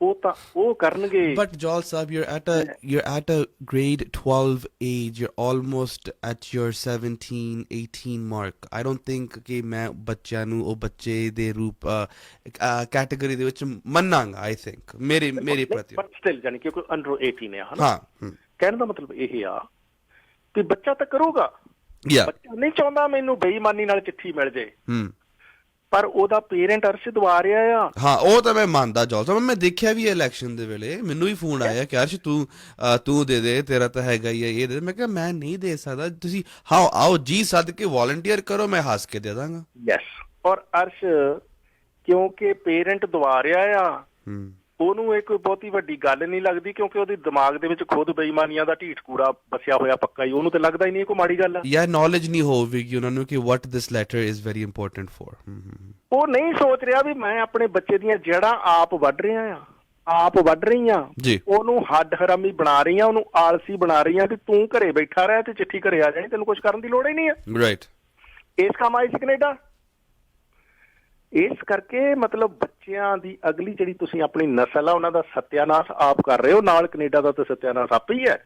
ਉਹ ਤਾਂ ਉਹ ਕਰਨਗੇ but Joel sahab you're at a grade 12 age you're almost at your 17-18 mark I don't think ਕਿ ਮੈਂ ਬੱਚਿਆਂ ਨੂੰ ਉਹ ਬੱਚੇ ਦੇ ਰੂਪ ਕੈਟਾਗਰੀ ਦੇ ਵਿੱਚ ਮੰਨਾਂਗਾ I think ਮੇਰੇ ਪ੍ਰਤੀ but still ਜਾਨੀ ਕਿ ਕੋਈ ਅੰਡਰ 18 ਹੈ ਹਾਂ ਕਹਿਣ ਦਾ ਮਤਲਬ ਇਹ ਆ ਕਿ ਬੱਚਾ ਤਾਂ ਕਰੂਗਾ ਬੱਚਾ ਨਹੀਂ ਚਾਹੁੰਦਾ ਮੈਨੂੰ ਬੇਈਮਾਨੀ ਨਾਲ ਚਿੱਠੀ ਮਿਲ ਜੇ ਪਰ ਉਹਦਾ ਪੇਰੈਂਟ ਅਰਸ਼ ਦਵਾ ਰਿਹਾ ਆ ਹਾਂ ਉਹ ਤਾਂ ਮੈਂ ਮੰਨਦਾ ਜੋਲ ਸਾਹਿਬ ਮੈਂ ਦੇਖਿਆ ਵੀ ਇਲੈਕਸ਼ਨ ਦੇ ਵੇਲੇ ਮੈਨੂੰ ਵੀ ਫੋਨ ਆਇਆ ਕਿ ਅਰਸ਼ ਤੂੰ ਦੇ ਦੇ ਤੇਰਾ ਤਾਂ ਹੈਗਾ ਹੀ ਹੈ ਇਹ ਦੇ ਮੈਂ ਕਿਹਾ ਮੈਂ ਨਹੀਂ ਦੇ ਸਕਦਾ ਤੁਸੀਂ ਹਾਂ ਆਓ ਜੀ ਸੱਦ ਕੇ ਵੋਲੰਟੀਅਰ ਕਰੋ ਮੈਂ ਹੱਸ ਕੇ ਦੇ ਦਾਂਗਾ ਯੈਸ ਔਰ ਅਰਸ਼ ਕਿਉਂਕਿ ਪੇਰੈਂਟ ਦਵਾ ਰਿਹਾ ਆ ਉਹਨੂੰ ਇਹ ਕੋਈ ਬਹੁਤੀ ਵੱਡੀ ਗੱਲ ਨਹੀਂ ਲੱਗਦੀ ਕਿਉਂਕਿ ਉਹਦੇ ਦਿਮਾਗ ਦੇ ਵਿੱਚ ਖੁਦ ਬੇਈਮਾਨੀਆਂ ਦਾ ਢੀਠ ਕੂੜਾ ਬਸਿਆ ਹੋਇਆ ਪੱਕਾ ਹੀ ਉਹਨੂੰ ਤਾਂ ਲੱਗਦਾ ਹੀ ਨਹੀਂ ਕੋਈ ਮਾੜੀ ਗੱਲ ਆ ਯਾ ਨੌਲੇਜ ਨਹੀਂ ਹੋਵੇਗੀ ਉਹਨਾਂ ਨੂੰ ਕਿ what this letter is very important for ਉਹ ਨਹੀਂ ਸੋਚ ਰਿਹਾ ਵੀ ਮੈਂ ਆਪਣੇ ਬੱਚੇ ਦੀਆਂ ਜੜ੍ਹਾਂ ਆਪ ਵੱਢ ਰਹੀ ਆ ਉਹਨੂੰ ਹੱਡ ਹਰਾਮੀ ਬਣਾ ਰਹੀ ਆ ਉਹਨੂੰ ਆਲਸੀ ਬਣਾ ਰਹੀ ਆ ਕਿ ਤੂੰ ਘਰੇ ਬੈਠਾ ਰਹਿ ਤੇ ਚਿੱਠੀ ਘਰੇ ਆ ਜਾਣੀ ਤੈਨੂੰ ਕੁਝ ਕਰਨ ਦੀ ਲੋੜ ਹੀ ਨਹੀਂ ਆ ਰਾਈਟ ਇਸ ਕੰਮ ਆਈ ਸੀ ਕੈਨੇਡਾ ਇਸ ਕਰਕੇ ਮਤਲਬ ਬੱਚਿਆਂ ਦੀ ਅਗਲੀ ਜਿਹੜੀ ਤੁਸੀਂ ਆਪਣੀ ਨਸਲ ਆ ਉਹਨਾਂ ਦਾ ਸੱਤਿਆਨਾਸ਼ ਆਪ ਕਰ ਰਹੇ ਹੋ ਨਾਲ ਕੈਨੇਡਾ ਦਾ ਤਾਂ ਸੱਤਿਆਨਾਸ਼ ਆਪ ਹੀ ਹੈ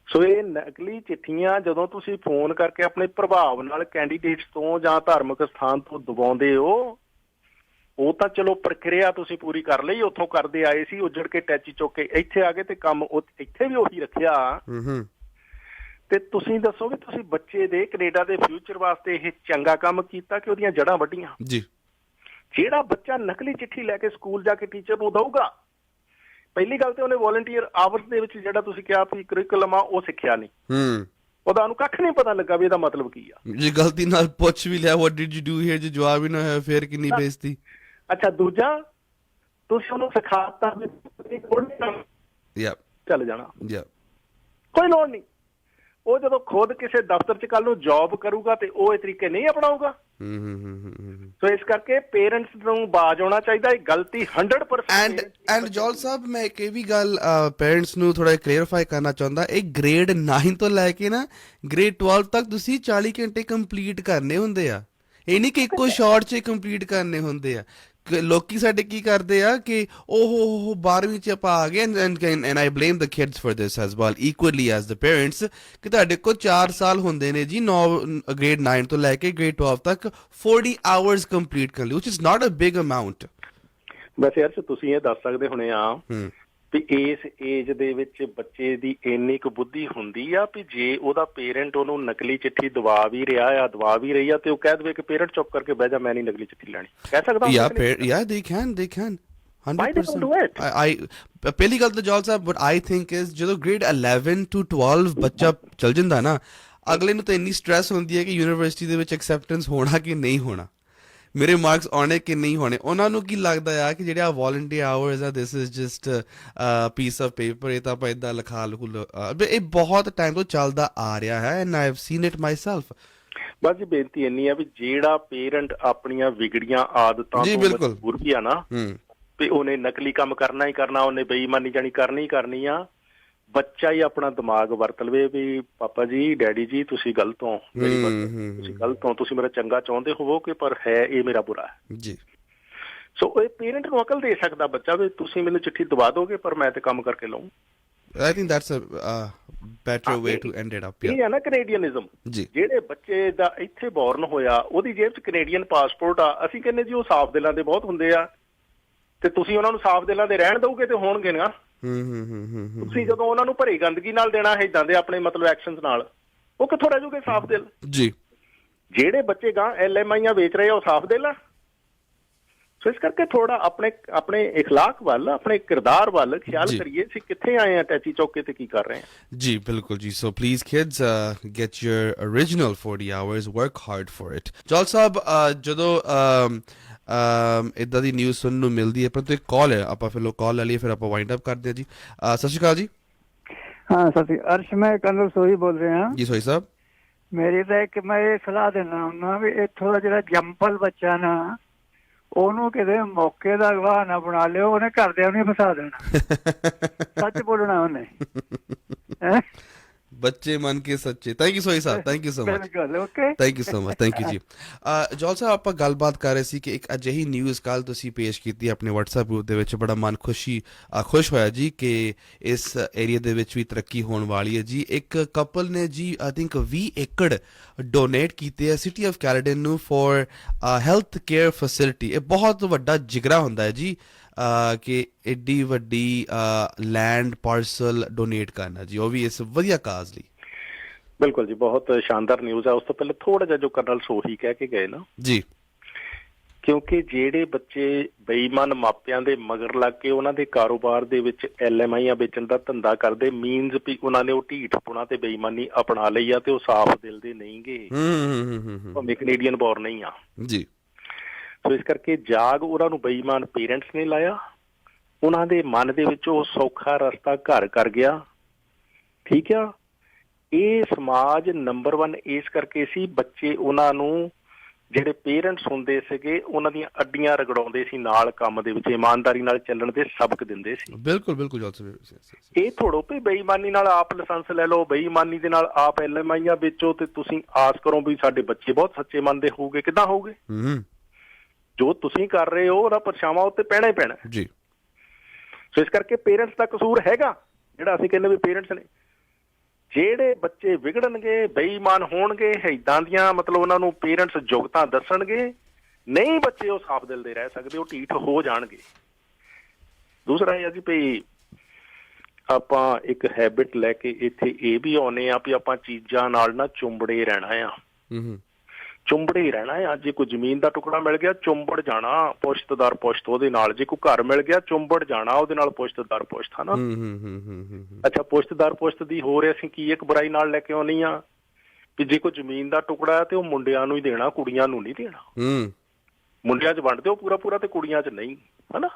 ਸੋ ਇਹ ਨਕਲੀ ਚਿੱਠੀਆਂ ਜਦੋਂ ਤੁਸੀਂ ਫੋਨ ਕਰਕੇ ਆਪਣੇ ਪ੍ਰਭਾਵ ਨਾਲ ਕੈਂਡੀਡੇਟਸ ਤੋਂ ਜਾਂ ਧਾਰਮਿਕ ਸਥਾਨ ਤੋਂ ਦਬਾਉਂਦੇ ਹੋ ਉਹ ਤਾਂ ਚਲੋ ਪ੍ਰਕਿਰਿਆ ਤੁਸੀਂ ਪੂਰੀ ਕਰ ਲਈ ਉੱਥੋਂ ਕਰਦੇ ਆਏ ਸੀ ਉੱਜੜ ਕੇ ਟੈਚੀ ਚੁੱਕ ਕੇ ਇੱਥੇ ਆ ਗਏ ਤੇ ਕੰਮ ਇੱਥੇ ਵੀ ਉਹੀ ਰੱਖਿਆ ਤੇ ਤੁਸੀਂ ਦੱਸੋ ਵੀ ਤੁਸੀਂ ਬੱਚੇ ਦੇ ਕੈਨੇਡਾ ਦੇ ਫਿਊਚਰ ਵਾਸਤੇ ਇਹ ਚੰਗਾ ਕੰਮ ਕੀਤਾ ਕਿ ਉਹਦੀਆਂ ਜੜ੍ਹਾਂ ਵੱਢੀਆਂ ਜੀ ਜਿਹੜਾ ਬੱਚਾ ਨਕਲੀ ਚਿੱਠੀ ਲੈ ਕੇ ਸਕੂਲ ਜਾ ਕੇ ਟੀਚਰ ਨੂੰ ਦਊਗਾ ਪਹਿਲੀ ਗੱਲ ਤੇ ਉਹਨੇ ਵੋਲੰਟੀਅਰ ਆਵਰਸ ਦੇ ਵਿੱਚ ਜਿਹੜਾ ਤੁਸੀਂ ਕਿਹਾ ਵੀ ਕਰਿਕੂਲਮ ਆ ਉਹ ਸਿੱਖਿਆ ਨਹੀਂ ਉਹਦਾ ਉਹਨੂੰ ਕੱਖ ਨਹੀਂ ਪਤਾ ਲੱਗਾ ਵੀ ਇਹਦਾ ਮਤਲਬ ਕੀ ਆ ਜੇ ਗਲਤੀ ਨਾਲ ਪੁੱਛ ਵੀ ਲਿਆ what did you do here ਜੇ ਜਵਾਬ ਹੀ ਨਾ ਹੋਇਆ ਫੇਰ ਕਿੰਨੀ ਬੇਇੱਜ਼ਤੀ ਅੱਛਾ ਦੂਜਾ ਤੁਸੀਂ ਉਹਨੂੰ ਸਿਖਾਤਾ ਵੀ ਚੱਲ ਜਾਣਾ ਕੋਈ ਲੋੜ ਨਹੀਂ ਉਹ ਜਦੋਂ ਖੁਦ ਕਿਸੇ ਦਫ਼ਤਰ 'ਚ ਕੱਲ ਨੂੰ ਜੌਬ ਕਰੂਗਾ ਤੇ ਉਹ ਇਹ ਤਰੀਕੇ ਨਹੀਂ ਅਪਣਾਊਗਾ। ਸੋ ਇਸ ਕਰਕੇ ਪੇਰੈਂਟਸ ਨੂੰ ਬਾਜ ਆਉਣਾ ਚਾਹੀਦਾ, ਇਹ ਗਲਤੀ 100%। ਐਂਡ ਜੋਲ ਸਾਹਿਬ ਮੈਂ ਇੱਕ ਇਹ ਵੀ ਗੱਲ ਪੇਰੈਂਟਸ ਨੂੰ ਥੋੜਾ ਕਲੀਅਰਫਾਈ ਕਰਨਾ ਚਾਹੁੰਦਾ, ਇਹ ਗ੍ਰੇਡ 9 ਤੋਂ ਲੈ ਕੇ ਨਾ ਗ੍ਰੇਡ 12 ਤੱਕ ਤੁਸੀਂ 40 ਘੰਟੇ ਕੰਪਲੀਟ ਕਰਨੇ ਹੁੰਦੇ ਆ, ਇਹ ਨਹੀਂ ਕਿ ਇੱਕੋ ਸ਼ਾਰਟ 'ਚ ਕੰਪਲੀਟ ਕਰਨੇ ਹੁੰਦੇ ਆ। ਲੋਕੀ ਸਾਡੇ ਕੀ ਕਰਦੇ ਆ ਕਿ ਉਹ 12ਵੀਂ 'ਚ ਆਪਾਂ ਆ ਗਏ and I blame the kids for this as well equally as the parents ਕਿ ਤੁਹਾਡੇ ਕੋਲ 4 ਸਾਲ ਹੁੰਦੇ ਨੇ ਜੀ, ਗ੍ਰੇਡ 9 ਤੋਂ ਲੈ ਕੇ ਗ੍ਰੇਡ 12 ਤੱਕ 40 ਆਵਰਸ ਕੰਪਲੀਟ ਕਰਨ ਲਈ, which is not a big amount। ਵੈਸੇ ਯਾਰ ਤੁਸੀਂ ਇਹ ਦੱਸ ਸਕਦੇ ਹੁਣੇ ਆ ਵੀ ਇਸ ਏਜ ਦੇ ਵਿੱਚ ਬੱਚੇ ਦੀ ਇੰਨੀ ਕੁ ਬੁੱਧੀ ਹੁੰਦੀ ਆ ਵੀ ਜੇ ਉਹਦਾ ਪੇਰੈਂਟ ਉਹਨੂੰ ਨਕਲੀ ਚਿੱਠੀ ਦਵਾ ਵੀ ਰਹੀ ਆ ਤੇ ਉਹ ਕਹਿ ਦੇਵੇ ਕਿ ਪੇਰੈਂਟ ਚੁੱਪ ਕਰਕੇ ਬਹਿ ਜਾ, ਮੈਂ ਨਹੀਂ ਨਕਲੀ ਚਿੱਠੀ ਲੈਣੀ, ਕਹਿ ਸਕਦਾ? they can 100%। ਪਹਿਲੀ ਗੱਲ ਤਾਂ ਜੋਲ ਸਾਹਿਬ what I think is ਜਦੋਂ ਗ੍ਰੇਡ 11 to 12 ਬੱਚਾ ਚਲ ਜਾਂਦਾ ਨਾ, ਅਗਲੇ ਨੂੰ ਤਾਂ ਇੰਨੀ ਸਟ੍ਰੈਸ ਹੁੰਦੀ ਹੈ ਕਿ ਯੂਨੀਵਰਸਿਟੀ ਦੇ ਵਿੱਚ ਐਕਸੈਪਟੈਂਸ ਹੋਣਾ ਕਿ ਨਹੀਂ ਹੋਣਾ, ਮੇਰੇ ਮਾਰਕਸ ਆਉਣੇ ਕਿ ਨਹੀਂ ਹੋਣੇ। ਉਹਨਾਂ ਨੂੰ ਕੀ ਲੱਗਦਾ ਆ ਕਿ ਜਿਹੜੇ ਆ ਵੋਲੰਟੀਅਰ ਆਵਰਸ ਆ this is just piece of paper, ਇਹ ਤਾਂ ਆਪਾਂ ਏਦਾਂ ਲਿਖਾ ਇਹ ਬਹੁਤ ਟਾਈਮ ਤੋਂ ਚੱਲਦਾ ਆ ਰਿਹਾ ਹੈ and I have seen it myself. ਬਸ ਜੀ ਬੇਨਤੀ ਇੰਨੀ ਆ ਵੀ ਜਿਹੜਾ ਪੇਰੈਂਟ ਆਪਣੀਆਂ ਵਿਗੜੀਆਂ ਆਦਤਾਂ ਤੋਂ ਮਜਬੂਰ ਵੀ ਆ ਨਾ ਵੀ ਉਹਨੇ ਨਕਲੀ ਕੰਮ ਕਰਨਾ ਹੀ ਕਰਨਾ, ਉਹਨੇ ਬੇਈਮਾਨੀ ਜਾਣੀ ਕਰਨੀ ਆ, ਬੱਚਾ ਹੀ ਆਪਣਾ ਦਿਮਾਗ ਵਰਤ ਲਵੇ ਵੀ ਪਾਪਾ ਜੀ ਡੈਡੀ ਜੀ ਤੁਸੀਂ ਗਲਤ ਹੋ, ਤੁਸੀਂ ਗਲਤ ਹੋ, ਤੁਸੀਂ ਮੇਰਾ ਚੰਗਾ ਚਾਹੁੰਦੇ ਹੋਵੋਗੇ ਪਰ ਹੈ ਇਹ ਮੇਰਾ ਬੁਰਾ ਹੈ ਜੀ। ਸੋ ਇਹ ਪੇਰੈਂਟ ਨੂੰ ਅਕਲ ਦੇ ਸਕਦਾ ਬੱਚਾ ਵੀ ਤੁਸੀਂ ਮੈਨੂੰ ਚਿੱਠੀ ਦਵਾ ਦੋਗੇ ਪਰ ਮੈਂ ਤੇ ਕੰਮ ਕਰਕੇ ਲਊਂ। I think that's a better way to end it up। ਇਹ ਹੈ ਨਾ ਕੈਨੇਡੀਅਨਿਜ਼ਮ, ਜਿਹੜੇ ਬੱਚੇ ਦਾ ਇੱਥੇ ਬੋਰਨ ਹੋਇਆ ਉਹਦੀ ਜੇਬ 'ਚ ਕੈਨੇਡੀਅਨ ਪਾਸਪੋਰਟ ਆ, ਅਸੀਂ ਕਹਿੰਦੇ ਜੀ ਉਹ ਸਾਫ਼ ਦਿਲਾਂ ਦੇ ਬਹੁਤ ਹੁੰਦੇ ਆ ਤੇ ਤੁਸੀਂ ਉਹਨਾਂ ਨੂੰ ਸਾਫ਼ ਦਿਲਾਂ ਦੇ ਰਹਿਣ ਦਓਗੇ ਤੇ ਹੋਣਗੇ ਨਾ। ਤੁਸੀਂ ਜਦੋਂ ਉਹਨਾਂ ਨੂੰ ਭਰੀ ਗੰਦਗੀ ਨਾਲ ਦੇਣਾ ਏਦਾਂ ਦੇ ਆਪਣੇ ਮਤਲਬ ਐਕਸ਼ਨਸ ਨਾਲ, ਉਹ ਕਿੱਥੋਂ ਰਹਿ ਜੂਗੇ ਸਾਫ਼ ਦਿਲ ਜੀ। ਜਿਹੜੇ ਬੱਚੇ ਗਾਂ LMIਆਂ ਵੇਚ ਰਹੇ ਆ ਉਹ ਸਾਫ਼ ਦਿਲ ਆ। ਸੋ ਇਸ ਕਰਕੇ ਥੋੜਾ ਆਪਣੇ ਇਖਲਾਕ ਵੱਲ, ਆਪਣੇ ਕਿਰਦਾਰ ਵੱਲ ਖਿਆਲ ਕਰੀਏ, ਅਸੀਂ ਕਿੱਥੇ ਆਏ ਆ ਟੈਚੀ ਚੌਕੇ ਤੇ ਕੀ ਕਰ ਰਹੇ ਆ ਜੀ। ਬਿਲਕੁਲ ਜੀ। So please kids get your original 40 hours, work hard for it। ਜੋਲ ਸਾਹਿਬ ਜਦੋਂ ਇੱਦਾਂ ਦੀ ਨਿਊਜ਼ ਸੁਣਨ ਨੂੰ ਮਿਲਦੀ ਹੈ ਪਰ ਇੱਕ ਕਾਲ ਹੈ, ਆਪਾਂ ਫਿਰ ਲੋਕ ਕਾਲ ਲੈ ਲਈਏ ਫਿਰ ਆਪਾਂ ਵਾਈਂਡ ਅਪ ਕਰਦੇ ਹਾਂ ਜੀ। ਸਤਿ ਸ਼੍ਰੀ ਅਕਾਲ ਜੀ। ਹਾਂ ਸਤਿ ਸ਼੍ਰੀ ਅਕਾਲ, ਅਰਸ਼ ਮੈਂ ਕਨਵਰ ਸੋਹੀ ਬੋਲ ਰਿਹਾ ਜੀ। ਸੋਹੀ ਸਾਹਿਬ ਮੇਰੀ ਤਾਂ ਇੱਕ ਮੈਂ ਇਹ ਸਲਾਹ ਦੇਣਾ ਹੁੰਦਾ ਵੀ ਇੱਥੋਂ ਦਾ ਜਿਹੜਾ ਜੰਪਲ ਬੱਚਾ ਨਾ ਉਹਨੂੰ ਕਿਤੇ ਮੌਕੇ ਦਾ ਗਵਾਹ ਨਾ ਬਣਾ ਲਿਓ, ਉਹਨੇ ਘਰਦਿਆਂ ਨੂੰ ਫਸਾ ਦੇਣਾ। ਸੱਚ ਬੋਲਣਾ ਉਹਨੇ। ਬੱਚੇ ਮਨ ਕੇ ਸੱਚੇ। Thank you Sohi Sahib, thank you so much, thank you so much, thank you ਜੀ। ਜੋਲ ਸਾਹਿਬ ਆਪਾਂ ਗੱਲਬਾਤ ਕਰ ਰਹੇ ਸੀ ਕਿ ਇੱਕ ਅਜਿਹੀ ਨਿਊਜ਼ ਕੱਲ੍ਹ ਤੁਸੀਂ ਪੇਸ਼ ਕੀਤੀ ਆਪਣੇ WhatsApp ਗਰੁੱਪ ਦੇ ਵਿੱਚ, ਬੜਾ ਮਨ ਖੁਸ਼ ਹੋਇਆ ਜੀ ਕਿ ਇਸ ਏਰੀਆ ਦੇ ਵਿੱਚ ਵੀ ਤਰੱਕੀ ਹੋਣ ਵਾਲੀ ਹੈ ਜੀ। ਇੱਕ ਕਪਲ ਨੇ ਜੀ ਆਈ ਥਿੰਕ 20 ਏਕੜ ਡੋਨੇਟ ਕੀਤੇ ਹੈ ਸਿਟੀ ਆਫ ਕੈਲਗਰੀ ਨੂੰ ਫॉर ਹੈਲਥ ਕੇਅਰ ਫੈਸਿਲਿਟੀ। ਇਹ ਬਹੁਤ ਵੱਡਾ ਜਿਗਰਾ ਹੁੰਦਾ ਹੈ ਜੀ ਕਿ ਐਡੀ ਵੱਡੀ ਲੈਂਡ ਪਾਰਸਲ ਡੋਨੇਟ ਕਰਨਾ ਜੀ, ਉਹ ਵੀ ਇਸ ਵਧੀਆ ਕਾਜ਼ ਲਈ। ਬਿਲਕੁਲ ਜੀ, ਬਹੁਤ ਸ਼ਾਨਦਾਰ ਨਿਊਜ਼ ਹੈ। ਉਸ ਤੋਂ ਪਹਿਲਾਂ ਥੋੜਾ ਜਿਹਾ ਜੋ ਕਰਨਲ ਸੋਹੀ ਕਹਿ ਕੇ ਗਏ ਨਾ ਜੀ, ਕਿਉਂਕਿ ਜਿਹੜੇ ਬੱਚੇ ਬੇਈਮਾਨ ਮਾਪਿਆਂ ਦੇ ਮਗਰ ਲੱਗ ਕੇ ਉਹਨਾਂ ਦੇ ਕਾਰੋਬਾਰ ਦੇ ਵਿੱਚ LMIਆਂ ਵੇਚਣ ਦਾ ਧੰਦਾ ਕਰਦੇ, ਮੀਨਸ ਵੀ ਉਹਨਾਂ ਨੇ ਉਹ ਢੀਠਪੁਣਾ ਤੇ ਬੇਈਮਾਨੀ ਅਪਣਾ ਲਈ ਆ ਤੇ ਉਹ ਸਾਫ਼ ਦਿਲ ਦੇ ਨਹੀਂ ਗੇ, ਭਾਵੇਂ ਕੈਨੇਡੀਅਨ ਬੋਰਨ ਨਹੀਂ ਆ ਜੀ। ਸੋ ਇਸ ਕਰਕੇ ਜਾਗ ਉਹਨਾਂ ਨੂੰ ਬੇਈਮਾਨ ਪੇਰੈਂਟਸ ਨੇ ਲਾਇਆ, ਉਹਨਾਂ ਦੇ ਮਨ ਦੇ ਵਿੱਚ ਉਹ ਸੌਖਾ ਰਸਤਾ ਘਰ ਕਰ ਗਿਆ। ਠੀਕ ਆ, ਇਹ ਸਮਾਜ ਨੰਬਰ 1 ਇਸ ਕਰਕੇ ਸੀ, ਬੱਚੇ ਉਹਨਾਂ ਨੂੰ ਜਿਹੜੇ ਪੇਰੈਂਟਸ ਹੁੰਦੇ ਸੀਗੇ ਉਹਨਾਂ ਦੀਆਂ ਅੱਡੀਆਂ ਰਗੜਾਉਂਦੇ ਸੀ, ਨਾਲ ਕੰਮ ਦੇ ਵਿੱਚ ਇਮਾਨਦਾਰੀ ਨਾਲ ਚੱਲਣ ਦੇ ਸਬਕ ਦਿੰਦੇ ਸੀ। ਬਿਲਕੁਲ ਬਿਲਕੁਲ। ਇਹ ਥੋੜੋ ਵੀ ਬੇਈਮਾਨੀ ਨਾਲ ਆਪ ਲਾਇਸੈਂਸ ਲੈ ਲਓ, ਬੇਈਮਾਨੀ ਦੇ ਨਾਲ ਆਪ LMIਆਂ ਵੇਚੋ ਤੇ ਤੁਸੀਂ ਆਸ ਕਰੋ ਵੀ ਸਾਡੇ ਬੱਚੇ ਬਹੁਤ ਸੱਚੇ ਮਨ ਦੇ ਹੋਊਗੇ। ਕਿੱਦਾਂ ਹੋਊਗੇ? ਜੋ ਤੁਸੀਂ ਕਰ ਰਹੇ ਹੋ ਉਹਦਾ ਪਰਛਾਵਾਂ ਉੱਤੇ ਪੈਣਾ ਹੀ ਪੈਣਾ ਜੀ। ਸੋ ਇਸ ਕਰਕੇ ਪੇਰੈਂਟਸ ਦਾ ਕਸੂਰ ਹੈਗਾ, ਜਿਹੜਾ ਅਸੀਂ ਕਹਿੰਦੇ ਵੀ ਪੇਰੈਂਟਸ ਨੇ। ਜਿਹੜੇ ਬੱਚੇ ਵਿਗੜਨਗੇ, ਬੇਈਮਾਨ ਹੋਣਗੇ, ਏਦਾਂ ਦੀਆਂ ਮਤਲਬ ਉਹਨਾਂ ਨੂੰ ਪੇਰੈਂਟਸ ਜੁਗਤਾਂ ਦੱਸਣਗੇ, ਨਹੀਂ ਬੱਚੇ ਉਹ ਸਾਫ਼ ਦਿਲ ਦੇ ਰਹਿ ਸਕਦੇ, ਉਹ ਢੀਠ ਹੋ ਜਾਣਗੇ। ਦੂਸਰਾ ਇਹ ਆ ਜੀ ਵੀ ਆਪਾਂ ਇੱਕ ਹੈਬਿਟ ਲੈ ਕੇ ਇੱਥੇ ਇਹ ਵੀ ਆਉਂਦੇ ਆ ਵੀ ਆਪਾਂ ਚੀਜ਼ਾਂ ਨਾਲ ਨਾ ਚੁੰਬੜੇ ਰਹਿਣਾ ਆ, ਚੁੰਬੜੇ ਹੀ ਰਹਿਣਾ ਆ। ਜੇ ਕੋਈ ਜ਼ਮੀਨ ਦਾ ਟੁਕੜਾ ਮਿਲ ਗਿਆ ਚੁੰਬੜ ਜਾਣਾ, ਪੁਸ਼ਤਦਾਰ ਪੁਸ਼ਤ ਉਹਦੇ ਨਾਲ। ਜੇ ਕੋਈ ਘਰ ਮਿਲ ਗਿਆ ਚੁੰਬੜ ਜਾਣਾ ਉਹਦੇ ਨਾਲ, ਪੁਸ਼ਤਦਾਰ ਪੁਸ਼ਤ ਹੈ ਨਾ। ਅੱਛਾ, ਪੁਸ਼ਤਦਾਰ ਪੁਸ਼ਤ ਦੀ ਹੋਰ ਅਸੀਂ ਕੀ ਇੱਕ ਬੁਰਾਈ ਨਾਲ ਲੈ ਕੇ ਆਉਣੀ ਆ ਵੀ ਜੇ ਕੋਈ ਜ਼ਮੀਨ ਦਾ ਟੁਕੜਾ ਹੈ ਤੇ ਉਹ ਮੁੰਡਿਆਂ ਨੂੰ ਹੀ ਦੇਣਾ, ਕੁੜੀਆਂ ਨੂੰ ਨਹੀਂ ਦੇਣਾ। ਮੁੰਡਿਆਂ 'ਚ ਵੰਡ ਦਿਓ ਪੂਰਾ ਪੂਰਾ ਤੇ ਕੁੜੀਆਂ 'ਚ ਨਹੀਂ, ਹਨਾ।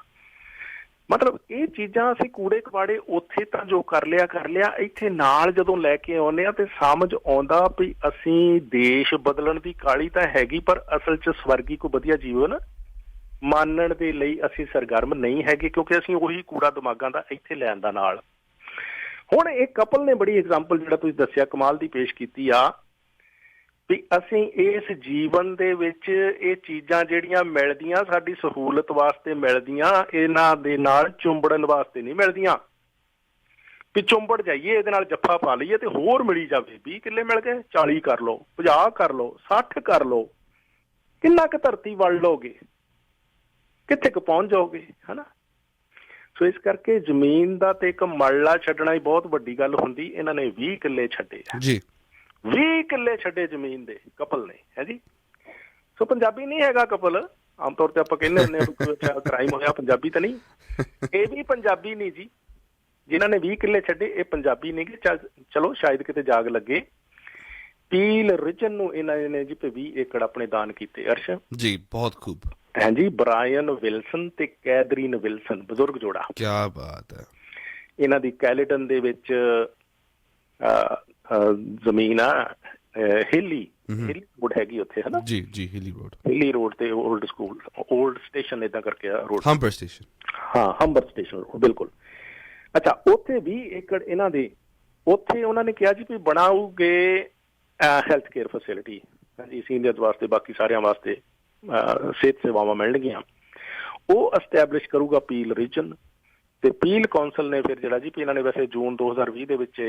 ਮਤਲਬ ਇਹ ਚੀਜ਼ਾਂ ਅਸੀਂ ਕੂੜੇ ਕਬਾੜੇ ਉੱਥੇ ਤਾਂ ਜੋ ਕਰ ਲਿਆ ਇੱਥੇ ਨਾਲ ਜਦੋਂ ਲੈ ਕੇ ਆਉਂਦੇ ਆ ਤੇ ਸਮਝ ਆਉਂਦਾ ਵੀ ਅਸੀਂ ਦੇਸ਼ ਬਦਲਣ ਦੀ ਕਾਹਲੀ ਤਾਂ ਹੈਗੀ, ਪਰ ਅਸਲ 'ਚ ਸਵਰਗੀ ਕੋਈ ਵਧੀਆ ਜੀਵਨ ਮਾਨਣ ਦੇ ਲਈ ਅਸੀਂ ਸਰਗਰਮ ਨਹੀਂ ਹੈਗੇ, ਕਿਉਂਕਿ ਅਸੀਂ ਉਹੀ ਕੂੜਾ ਦਿਮਾਗਾਂ ਦਾ ਇੱਥੇ ਲੈਣ ਦਾ ਨਾਲ। ਹੁਣ ਇਹ ਕਪਲ ਨੇ ਬੜੀ ਐਗਜ਼ਾਮਪਲ ਜਿਹੜਾ ਤੁਸੀਂ ਦੱਸਿਆ ਕਮਾਲ ਦੀ ਪੇਸ਼ ਕੀਤੀ ਆ ਵੀ ਅਸੀਂ ਇਸ ਜੀਵਨ ਦੇ ਵਿੱਚ ਇਹ ਚੀਜ਼ਾਂ ਜਿਹੜੀਆਂ ਮਿਲਦੀਆਂ ਸਾਡੀ ਸਹੂਲਤ ਵਾਸਤੇ ਮਿਲਦੀਆਂ, ਇਹਨਾਂ ਦੇ ਨਾਲ ਚੁੰਬੜਨ ਵਾਸਤੇ ਨਹੀਂ ਮਿਲਦੀਆਂ ਵੀ ਚੁੰਬੜ ਜਾਈਏ ਇਹਦੇ ਨਾਲ ਜੱਫਾ ਪਾ ਲਈਏ ਤੇ ਹੋਰ ਮਿਲੀ ਜਾਵੇ। 20 ਕਿੱਲੇ ਮਿਲ ਗਏ, 40 ਕਰ ਲਓ, 50 ਕਰ ਲਓ, 60 ਕਰ ਲਓ, ਕਿੰਨਾ ਕੁ ਧਰਤੀ ਵੜ ਲਓਗੇ, ਕਿੱਥੇ ਕੁ ਪਹੁੰਚ ਜਾਓਗੇ, ਹਨਾ। ਸੋ ਇਸ ਕਰਕੇ ਜ਼ਮੀਨ ਦਾ ਤੇ ਇੱਕ ਮਰਲਾ ਛੱਡਣਾ ਹੀ ਬਹੁਤ ਵੱਡੀ ਗੱਲ ਹੁੰਦੀ। ਇਹਨਾਂ ਨੇ 20 ਕਿੱਲੇ ਛੱਡੇ ਜੀ, 20 ਕਿੱਲੇ ਛੱਡੇ ਜ਼ਮੀਨ ਦੇ ਕਪਲ ਨੇ, ਹੈ ਜੀ। ਸੋ ਪੰਜਾਬੀ ਨਹੀਂ ਹੈਗਾ ਕਪਲ, ਆਮ ਤੌਰ ਤੇ ਆਪਾਂ ਕਹਿੰਦੇ ਹੁੰਦੇ ਹਾਂ ਕ੍ਰਾਈਮ ਹੋਇਆ, ਪੰਜਾਬੀ ਤਾਂ ਨਹੀਂ। ਇਹ ਵੀ ਪੰਜਾਬੀ ਨਹੀਂ ਜੀ, ਜਿਨ੍ਹਾਂ ਨੇ 20 ਕਿੱਲੇ ਛੱਡੇ ਇਹ ਪੰਜਾਬੀ ਨਹੀਂ ਗੇ। ਚਲੋ ਸ਼ਾਇਦ ਕਿਤੇ ਜਾਗ ਲੱਗੇ। ਪੀਲ ਰਿਜਨ ਨੂੰ ਇਹਨਾਂ ਨੇ ਜੀ 20 ਏਕੜ ਆਪਣੇ ਦਾਨ ਕੀਤੇ। ਅਰਸ਼ ਜੀ, ਬਹੁਤ ਖੂਬ। ਹਾਂਜੀ, ਬਰਾਇਨ ਵਿਲਸਨ ਤੇ ਕੈਦਰੀਨ ਵਿਲਸਨ, ਬਜ਼ੁਰਗ ਜੋੜਾ। ਕੀ ਬਾਤ ਹੈ। ਇਹਨਾਂ ਦੀ ਕੈਲੇਟਨ ਦੇ ਵਿੱਚ ਜ਼ਮੀਨ ਆ, ਹਿੱਲੀ ਰੋਡ ਹੈਗੀ ਉੱਥੇ, ਹਨਾ। ਜੀ ਜੀ, ਹਿੱਲੀ ਰੋਡ ਤੇ ਓਲਡ ਸਕੂਲ, ਓਲਡ ਸਟੇਸ਼ਨ ਏਦਾਂ ਕਰਕੇ ਆ ਰੋਡ, ਹੰਬਰ ਸਟੇਸ਼ਨ। ਹਾਂ, ਹੰਬਰ ਸਟੇਸ਼ਨ, ਬਿਲਕੁਲ। ਅੱਛਾ, ਉੱਥੇ 20 ਏਕੜ ਇਹਨਾਂ ਦੇ, ਉੱਥੇ ਉਹਨਾਂ ਨੇ ਕਿਹਾ ਜੀ ਵੀ ਬਣਾਉਗੇ ਹੈਲਥ ਕੇਅਰ ਫੈਸਿਲਿਟੀ, ਹਾਂਜੀ, ਸੀਨੀਅਰਜ਼ ਵਾਸਤੇ, ਬਾਕੀ ਸਾਰਿਆਂ ਵਾਸਤੇ ਸਿਹਤ ਸੇਵਾਵਾਂ ਮਿਲਣਗੀਆਂ। ਉਹ ਐਸਟੈਬਲਿਸ਼ ਕਰੂਗਾ ਪੀਲ ਰੀਜਨ। ਤੇ ਪੀਲ ਕੌਂਸਲ ਨੇ ਫਿਰ ਜਿਹੜਾ ਜੀ ਇਹਨਾਂ ਨੇ ਵੈਸੇ ਜੂਨ 2020 ਦੇ ਵਿੱਚ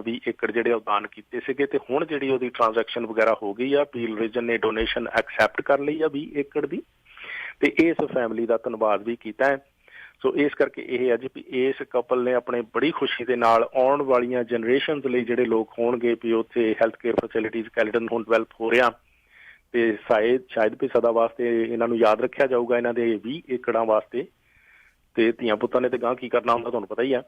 20 ਏਕੜ ਜਿਹੜੇ ਉਹ ਦਾਨ ਕੀਤੇ ਸੀਗੇ, ਤੇ ਹੁਣ ਜਿਹੜੀ ਉਹਦੀ ਟ੍ਰਾਂਜੈਕਸ਼ਨ ਵਗੈਰਾ ਹੋ ਗਈ ਆ, ਪੀਲ ਰੀਜਨ ਨੇ ਡੋਨੇਸ਼ਨ ਐਕਸੈਪਟ ਕਰ ਲਈ ਆ 20 ਏਕੜ ਦੀ, ਤੇ ਇਸ ਫੈਮਿਲੀ ਦਾ ਧੰਨਵਾਦ ਵੀ ਕੀਤਾ ਹੈ। ਸੋ ਇਸ ਕਰਕੇ ਇਹ ਅੱਜ ਵੀ ਇਸ ਕਪਲ ਨੇ ਆਪਣੇ ਬੜੀ ਖੁਸ਼ੀ ਦੇ ਨਾਲ ਆਉਣ ਵਾਲੀਆਂ ਜਨਰੇਸ਼ਨਸ ਲਈ ਜਿਹੜੇ ਲੋਕ ਹੋਣਗੇ ਵੀ ਉੱਥੇ ਹੈਲਥ ਕੇਅਰ ਫੈਸਿਲਿਟੀਜ਼ ਕੈਲੇਟਨ ਹੁਣ ਡਿਵੈਲਪ ਹੋ ਰਿਹਾ, ਤੇ ਸ਼ਾਇਦ ਵੀ ਸਦਾ ਵਾਸਤੇ ਇਹਨਾਂ ਨੂੰ ਯਾਦ ਰੱਖਿਆ ਜਾਊਗਾ ਇਹਨਾਂ ਦੇ 20 ਏਕੜਾਂ ਵਾਸਤੇ। ਤੇ ਧੀਆਂ ਪੁੱਤਾਂ ਨੇ ਤੇ ਗਾਂ ਕੀ ਕਰਨਾ ਹੁੰਦਾ ਤੁਹਾਨੂੰ ਪਤਾ ਹੀ ਆ।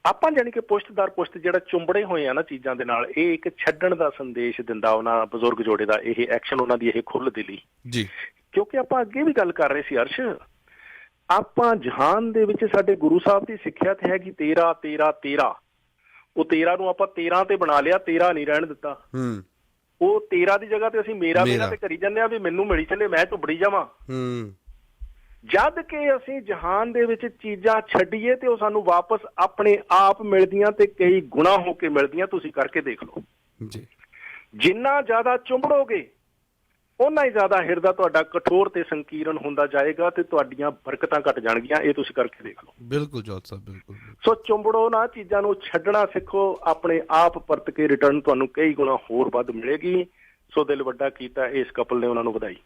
ਆਪਾਂ ਜਾਣੀ ਕਿ ਪੁਸ਼ਤ ਦਰ ਪੁਸ਼ਤ ਜਿਹੜਾ ਚੁੰਬੜੇ ਹੋਏ ਆ ਨਾ ਚੀਜ਼ਾਂ ਦੇ ਨਾਲ, ਇਹ ਇੱਕ ਛੱਡਣ ਦਾ ਸੰਦੇਸ਼ ਦਿੰਦਾ ਉਹਨਾਂ ਬਜ਼ੁਰਗ ਜੋੜੇ ਦਾ ਇਹ ਐਕਸ਼ਨ, ਉਹਨਾਂ ਦੀ ਇਹ ਖੁੱਲ੍ਹ ਦਿਲੀ ਜੀ। ਕਿਉਂਕਿ ਆਪਾਂ ਅੱਗੇ ਵੀ ਗੱਲ ਕਰ ਰਹੇ ਸੀ ਅਰਸ਼, ਆਪਾਂ ਜਹਾਨ ਦੇ ਵਿੱਚ ਸਾਡੇ ਗੁਰੂ ਸਾਹਿਬ ਦੀ ਸਿੱਖਿਆ ਤੇ ਹੈਗੀ 13 13 13। ਉਹ 13 ਨੂੰ ਆਪਾਂ 13 ਤੇ ਬਣਾ ਲਿਆ, 13 ਨਹੀਂ ਰਹਿਣ ਦਿੱਤਾ। ਉਹ 13 ਦੀ ਜਗ੍ਹਾ ਤੇ ਅਸੀਂ ਮੇਰਾ ਤੇ ਕਰੀ ਜਾਂਦੇ ਆ ਵੀ ਮੈਨੂੰ ਮਿਲੀ ਚੱਲੇ, ਮੈਂ ਝੁੱਬੜੀ ਜਾਵਾਂ। ਜਦ ਕਿ ਅਸੀਂ ਜਹਾਨ ਦੇ ਵਿੱਚ ਚੀਜ਼ਾਂ ਛੱਡੀਏ ਤੇ ਉਹ ਸਾਨੂੰ ਵਾਪਸ ਆਪਣੇ ਆਪ ਮਿਲਦੀਆਂ ਤੇ ਕਈ ਗੁਣਾ ਹੋ ਕੇ ਮਿਲਦੀਆਂ। ਤੁਸੀਂ ਕਰਕੇ ਦੇਖ ਲਓ ਜੀ। ਜਿੰਨਾ ਜ਼ਿਆਦਾ ਚੁੰਬੜੋਗੇ ਓਨਾ ਹੀ ਜ਼ਿਆਦਾ ਹਿਰਦਾ ਤੁਹਾਡਾ ਕਠੋਰ ਤੇ ਸੰਕੀਰਨ ਹੁੰਦਾ ਜਾਏਗਾ ਤੇ ਤੁਹਾਡੀਆਂ ਬਰਕਤਾਂ ਘਟ ਜਾਣਗੀਆਂ। ਇਹ ਤੁਸੀਂ ਕਰਕੇ ਦੇਖ ਲਓ। ਬਿਲਕੁਲ ਜੋਤ ਸਾਹਿਬ, ਬਿਲਕੁਲ। ਸੋ ਚੁੰਬੜੋ ਨਾ, ਚੀਜ਼ਾਂ ਨੂੰ ਛੱਡਣਾ ਸਿੱਖੋ, ਆਪਣੇ ਆਪ ਪਰਤ ਕੇ ਰਿਟਰਨ ਤੁਹਾਨੂੰ ਕਈ ਗੁਣਾ ਹੋਰ ਵੱਧ ਮਿਲੇਗੀ। ਸੋ ਦਿਲ ਵੱਡਾ ਕੀਤਾ ਇਸ ਕਪਲ ਨੇ, ਉਹਨਾਂ ਨੂੰ ਵਧਾਈ।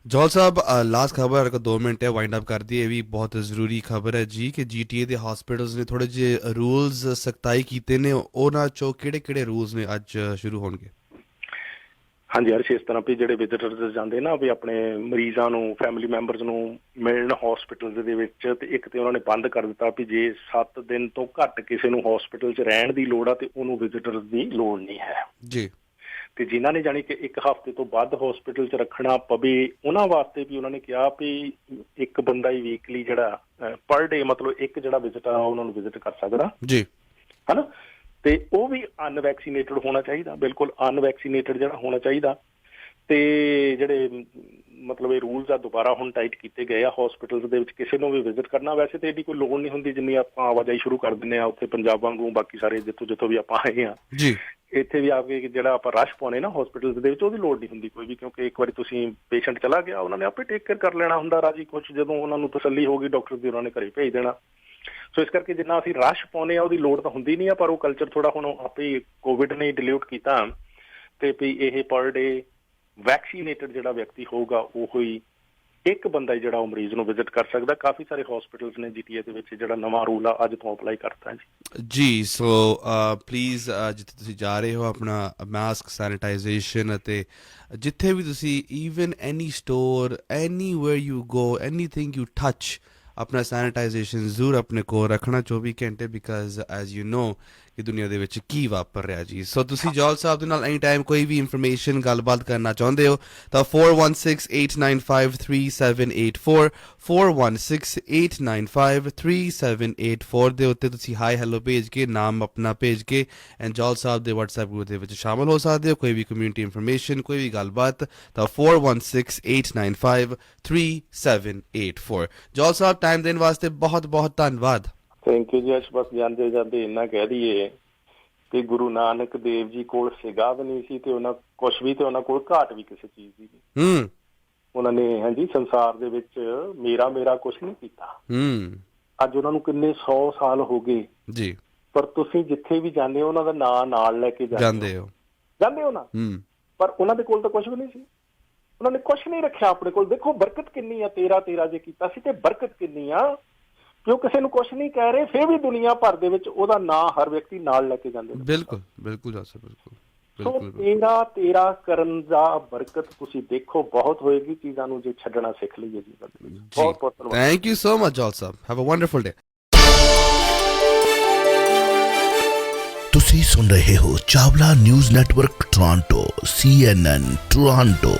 ਜੋਲ ਸਾਹਿਬ, ਲਾਸਟ ਖਬਰ 2 ਮਿੰਟ ਹੈ, ਵਾਈਂਡ ਅਪ ਕਰ ਦਈਏ। ਇਹ ਵੀ ਬਹੁਤ ਜ਼ਰੂਰੀ ਖਬਰ ਹੈ ਜੀ ਕਿ GTA ਦੇ ਹਸਪੀਟਲਸ ਨੇ ਥੋੜੇ ਜਿਹੇ ਰੂਲਸ ਸਖਤਾਈ ਕੀਤੇ ਨੇ, ਉਹਨਾਂ ਚੋਂ ਕਿਹੜੇ ਰੂਲਸ ਨੇ ਅੱਜ ਸ਼ੁਰੂ ਹੋਣਗੇ? ਹਾਂਜੀ ਹਰਸ਼, ਇਸ ਤਰ੍ਹਾਂ ਵੀ ਜਿਹੜੇ ਵਿਜ਼ਿਟਰਸ ਜਾਂਦੇ ਨਾ ਵੀ ਆਪਣੇ ਮਰੀਜ਼ਾਂ ਨੂੰ, ਫੈਮਿਲੀ ਮੈਂਬਰਸ ਨੂੰ ਮਿਲਣ ਹਸਪੀਟਲ ਦੇ ਵਿੱਚ, ਤੇ ਇੱਕ ਤੇ ਉਹਨਾਂ ਨੇ ਬੰਦ ਕਰ ਦਿੱਤਾ ਵੀ ਜੇ 7 ਦਿਨ ਤੋਂ ਘੱਟ ਕਿਸੇ ਨੂੰ ਹਸਪੀਟਲ 'ਚ ਰਹਿਣ ਦੀ ਲੋੜ ਆ ਤੇ ਉਹਨੂੰ ਵਿਜ਼ਿਟਰਸ ਦੀ ਲੋੜ ਨਹੀਂ ਹੈ ਜੀ। ਤੇ ਜਿਨ੍ਹਾਂ ਨੇ ਜਾਣੀ ਕਿ 1 ਹਫ਼ਤੇ ਤੋਂ ਵੱਧ ਹਸਪੀਟਲ 'ਚ ਰੱਖਣਾ ਪਵੇ, ਉਹਨਾਂ ਵਾਸਤੇ ਵੀ ਉਹਨਾਂ ਨੇ ਕਿਹਾ ਵੀ ਇੱਕ ਬੰਦਾ ਹੀ ਵੀਕਲੀ ਜਿਹੜਾ ਪਰ ਡੇ, ਮਤਲਬ ਇੱਕ ਜਿਹੜਾ ਵਿਜ਼ਿਟ ਆ ਉਹਨਾਂ ਨੂੰ ਵਿਜ਼ਿਟ ਕਰ ਸਕਦਾ ਜੀ, ਹਨਾ। ਤੇ ਉਹ ਵੀ ਅਨਵੈਕਸੀਨੇਟਡ ਹੋਣਾ ਚਾਹੀਦਾ, ਬਿਲਕੁਲ ਅਨਵੈਕਸੀਨੇਟਡ ਜਿਹੜਾ ਹੋਣਾ ਚਾਹੀਦਾ। ਤੇ ਜਿਹੜੇ ਮਤਲਬ ਇਹ ਰੂਲਸ ਆ ਦੁਬਾਰਾ ਹੁਣ ਟਾਈਟ ਕੀਤੇ ਗਏ ਆ ਹਸਪੀਟਲਸ ਦੇ ਵਿੱਚ ਕਿਸੇ ਨੂੰ ਵੀ ਵਿਜ਼ਿਟ ਕਰਨਾ। ਵੈਸੇ ਤਾਂ ਇਹਦੀ ਕੋਈ ਲੋੜ ਨਹੀਂ ਹੁੰਦੀ, ਜਿੰਨੀ ਆਪਾਂ ਆਵਾਜਾਈ ਸ਼ੁਰੂ ਕਰ ਦਿੰਦੇ ਆ ਉੱਥੇ ਪੰਜਾਬ ਵਾਂਗੂ ਬਾਕੀ ਸਾਰੇ ਜਿੱਥੋਂ ਵੀ ਆਪਾਂ ਆਏ ਆ ਜੀ, ਇੱਥੇ ਵੀ ਆ ਕੇ ਜਿਹੜਾ ਆਪਾਂ ਰਸ਼ ਪਾਉਣੇ ਨਾ ਹਸਪੀਟਲ ਦੇ ਵਿੱਚ, ਉਹਦੀ ਲੋੜ ਨਹੀਂ ਹੁੰਦੀ ਕੋਈ ਵੀ, ਕਿਉਂਕਿ ਇੱਕ ਵਾਰੀ ਤੁਸੀਂ ਪੇਸ਼ੈਂਟ ਚਲਾ ਗਿਆ ਉਹਨਾਂ ਨੇ ਆਪੇ ਟੇਕ ਕੇਅਰ ਕਰ ਲੈਣਾ ਹੁੰਦਾ ਰਾਜੀ ਖੁਸ਼। ਜਦੋਂ ਉਹਨਾਂ ਨੂੰ ਤਸੱਲੀ ਹੋ ਗਈ ਡਾਕਟਰ ਦੀ, ਉਹਨਾਂ ਨੇ ਘਰੇ ਭੇਜ ਦੇਣਾ। ਸੋ ਇਸ ਕਰਕੇ ਜਿੰਨਾ ਅਸੀਂ ਰਸ਼ ਪਾਉਂਦੇ ਆ ਉਹਦੀ ਲੋੜ ਤਾਂ ਹੁੰਦੀ ਨਹੀਂ ਆ, ਪਰ ਉਹ ਕਲਚਰ ਥੋੜਾ ਹੁਣ ਆਪੇ ਕੋਵਿਡ ਨੇ ਡਿਲੀਟ ਕੀਤਾ ਤੇ ਵੀ ਇਹ ਪਰ ਡੇ ਵੈਕਸੀਨੇਟਡ ਜਿਹੜਾ ਵਿਅਕਤੀ ਹੋਊਗਾ ਉਹ ਹੀ ਇੱਕ ਬੰਦਾ ਜਿਹੜਾ ਉਹ ਮਰੀਜ਼ ਨੂੰ ਵਿਜ਼ਿਟ ਕਰ ਸਕਦਾ। ਕਾਫੀ ਸਾਰੇ ਹਸਪੀਟਲਸ ਨੇ GTA ਦੇ ਵਿੱਚ ਜਿਹੜਾ ਨਵਾਂ ਰੂਲ ਆ ਅੱਜ ਤੋਂ ਅਪਲਾਈ ਕਰਤਾ ਜੀ। ਸੋ ਪਲੀਜ਼ ਜਿੱਥੇ ਤੁਸੀਂ ਜਾ ਰਹੇ ਹੋ ਆਪਣਾ ਮਾਸਕ, ਸੈਨੀਟਾਈਜ਼ੇਸ਼ਨ, ਅਤੇ ਜਿੱਥੇ ਵੀ ਤੁਸੀਂ even any store, anywhere you go, anything you touch, अपना सैनिटाइजेशन ज़रूर अपने को रखना 24 घंटे, बिकॉज एज यू नो ਕਿ ਦੁਨੀਆ ਦੇ ਵਿੱਚ ਕੀ ਵਾਪਰ ਰਿਹਾ ਜੀ। ਸੋ ਤੁਸੀਂ ਜੌਲ ਸਾਹਿਬ ਦੇ ਨਾਲ ਐਨੀ ਟਾਈਮ ਕੋਈ ਵੀ ਇਨਫੋਰਮੇਸ਼ਨ ਗੱਲਬਾਤ ਕਰਨਾ ਚਾਹੁੰਦੇ ਹੋ ਤਾਂ 4168953784 4168953784 ਦੇ ਉੱਤੇ ਤੁਸੀਂ ਹਾਈ ਹੈਲੋ ਭੇਜ ਕੇ ਨਾਮ ਆਪਣਾ ਭੇਜ ਕੇ ਐਂਡ ਜੌਲ ਸਾਹਿਬ ਦੇ WhatsApp ਗਰੁੱਪ ਦੇ ਵਿੱਚ ਸ਼ਾਮਲ ਹੋ ਸਕਦੇ ਹੋ। ਕੋਈ ਵੀ ਕਮਿਊਨਿਟੀ ਇਨਫੋਰਮੇਸ਼ਨ, ਕੋਈ ਵੀ ਗੱਲਬਾਤ ਤਾਂ 4168953784। ਜੌਲ ਸਾਹਿਬ ਟਾਈਮ ਦੇਣ ਵਾਸਤੇ ਬਹੁਤ ਬਹੁਤ ਧੰਨਵਾਦ। ਥੈਂਕ ਯੂ ਜੀ। ਅੱਜ ਬਸ ਜਾਂਦੇ ਜਾਂਦੇ ਇੰਨਾ ਕਹਿ ਦਈਏ ਕਿ ਗੁਰੂ ਨਾਨਕ ਦੇਵ ਜੀ ਕੋਲ ਸਿਗਾ ਵੀ ਨਹੀਂ ਸੀ ਤੇ ਉਹਨਾਂ ਕੁਛ ਵੀ, ਤੇ ਉਹਨਾਂ ਕੋਲ ਘਾਟ ਵੀ ਕਿਸੇ ਚੀਜ਼ ਦੀ ਨਹੀਂ। ਉਹਨਾਂ ਨੇ ਹਾਂਜੀ ਸੰਸਾਰ ਦੇ ਵਿੱਚ ਮੇਰਾ ਕੁਛ ਨਹੀਂ ਕੀਤਾ। ਅੱਜ ਉਹਨਾਂ ਨੂੰ ਕਿੰਨੇ 100 ਸਾਲ ਹੋ ਗਏ ਜੀ, ਪਰ ਤੁਸੀਂ ਜਿੱਥੇ ਵੀ ਜਾਂਦੇ ਹੋ ਉਹਨਾਂ ਦਾ ਨਾਂ ਨਾਲ ਲੈ ਕੇ ਜਾਂਦੇ ਹੋ ਨਾ। ਪਰ ਉਹਨਾਂ ਦੇ ਕੋਲ ਤਾਂ ਕੁਛ ਵੀ ਨਹੀਂ ਸੀ, ਉਹਨਾਂ ਨੇ ਕੁਛ ਨਹੀਂ ਰੱਖਿਆ ਆਪਣੇ ਕੋਲ। ਦੇਖੋ ਬਰਕਤ ਕਿੰਨੀ ਆ, ਤੇਰਾ ਜੇ ਕੀਤਾ ਸੀ ਤੇ ਬਰਕਤ ਕਿੰਨੀ ਆ ਕਿ ਉਹ ਕਿਸੇ ਨੂੰ ਕੁਛ ਨਹੀਂ ਕਹਿ ਰਹੇ, ਫਿਰ ਵੀ ਦੁਨੀਆ ਭਰ ਦੇ ਵਿੱਚ ਉਹਦਾ ਨਾਂ ਹਰ ਵਿਅਕਤੀ ਨਾਲ ਲੈ ਕੇ ਜਾਂਦੇ ਨੇ। ਬਿਲਕੁਲ ਬਿਲਕੁਲ ਸੋ ਤੇਰਾ ਕਰਨ ਦਾ ਬਰਕਤ ਤੁਸੀਂ ਦੇਖੋ ਬਹੁਤ ਹੋਏਗੀ ਚੀਜ਼ਾਂ ਨੂੰ ਜੇ ਛੱਡਣਾ ਸਿੱਖ ਲਈਏ ਜੀਵਨ ਦੇ ਵਿੱਚ। ਬਹੁਤ ਬਹੁਤ ਧੰਨਵਾਦ। Thank you so much Jaul Sahib. Have a wonderful ਡੇ। ਤੁਸੀਂ ਸੁਣ ਰਹੇ ਹੋ Chawla news network Toronto CNN Toronto.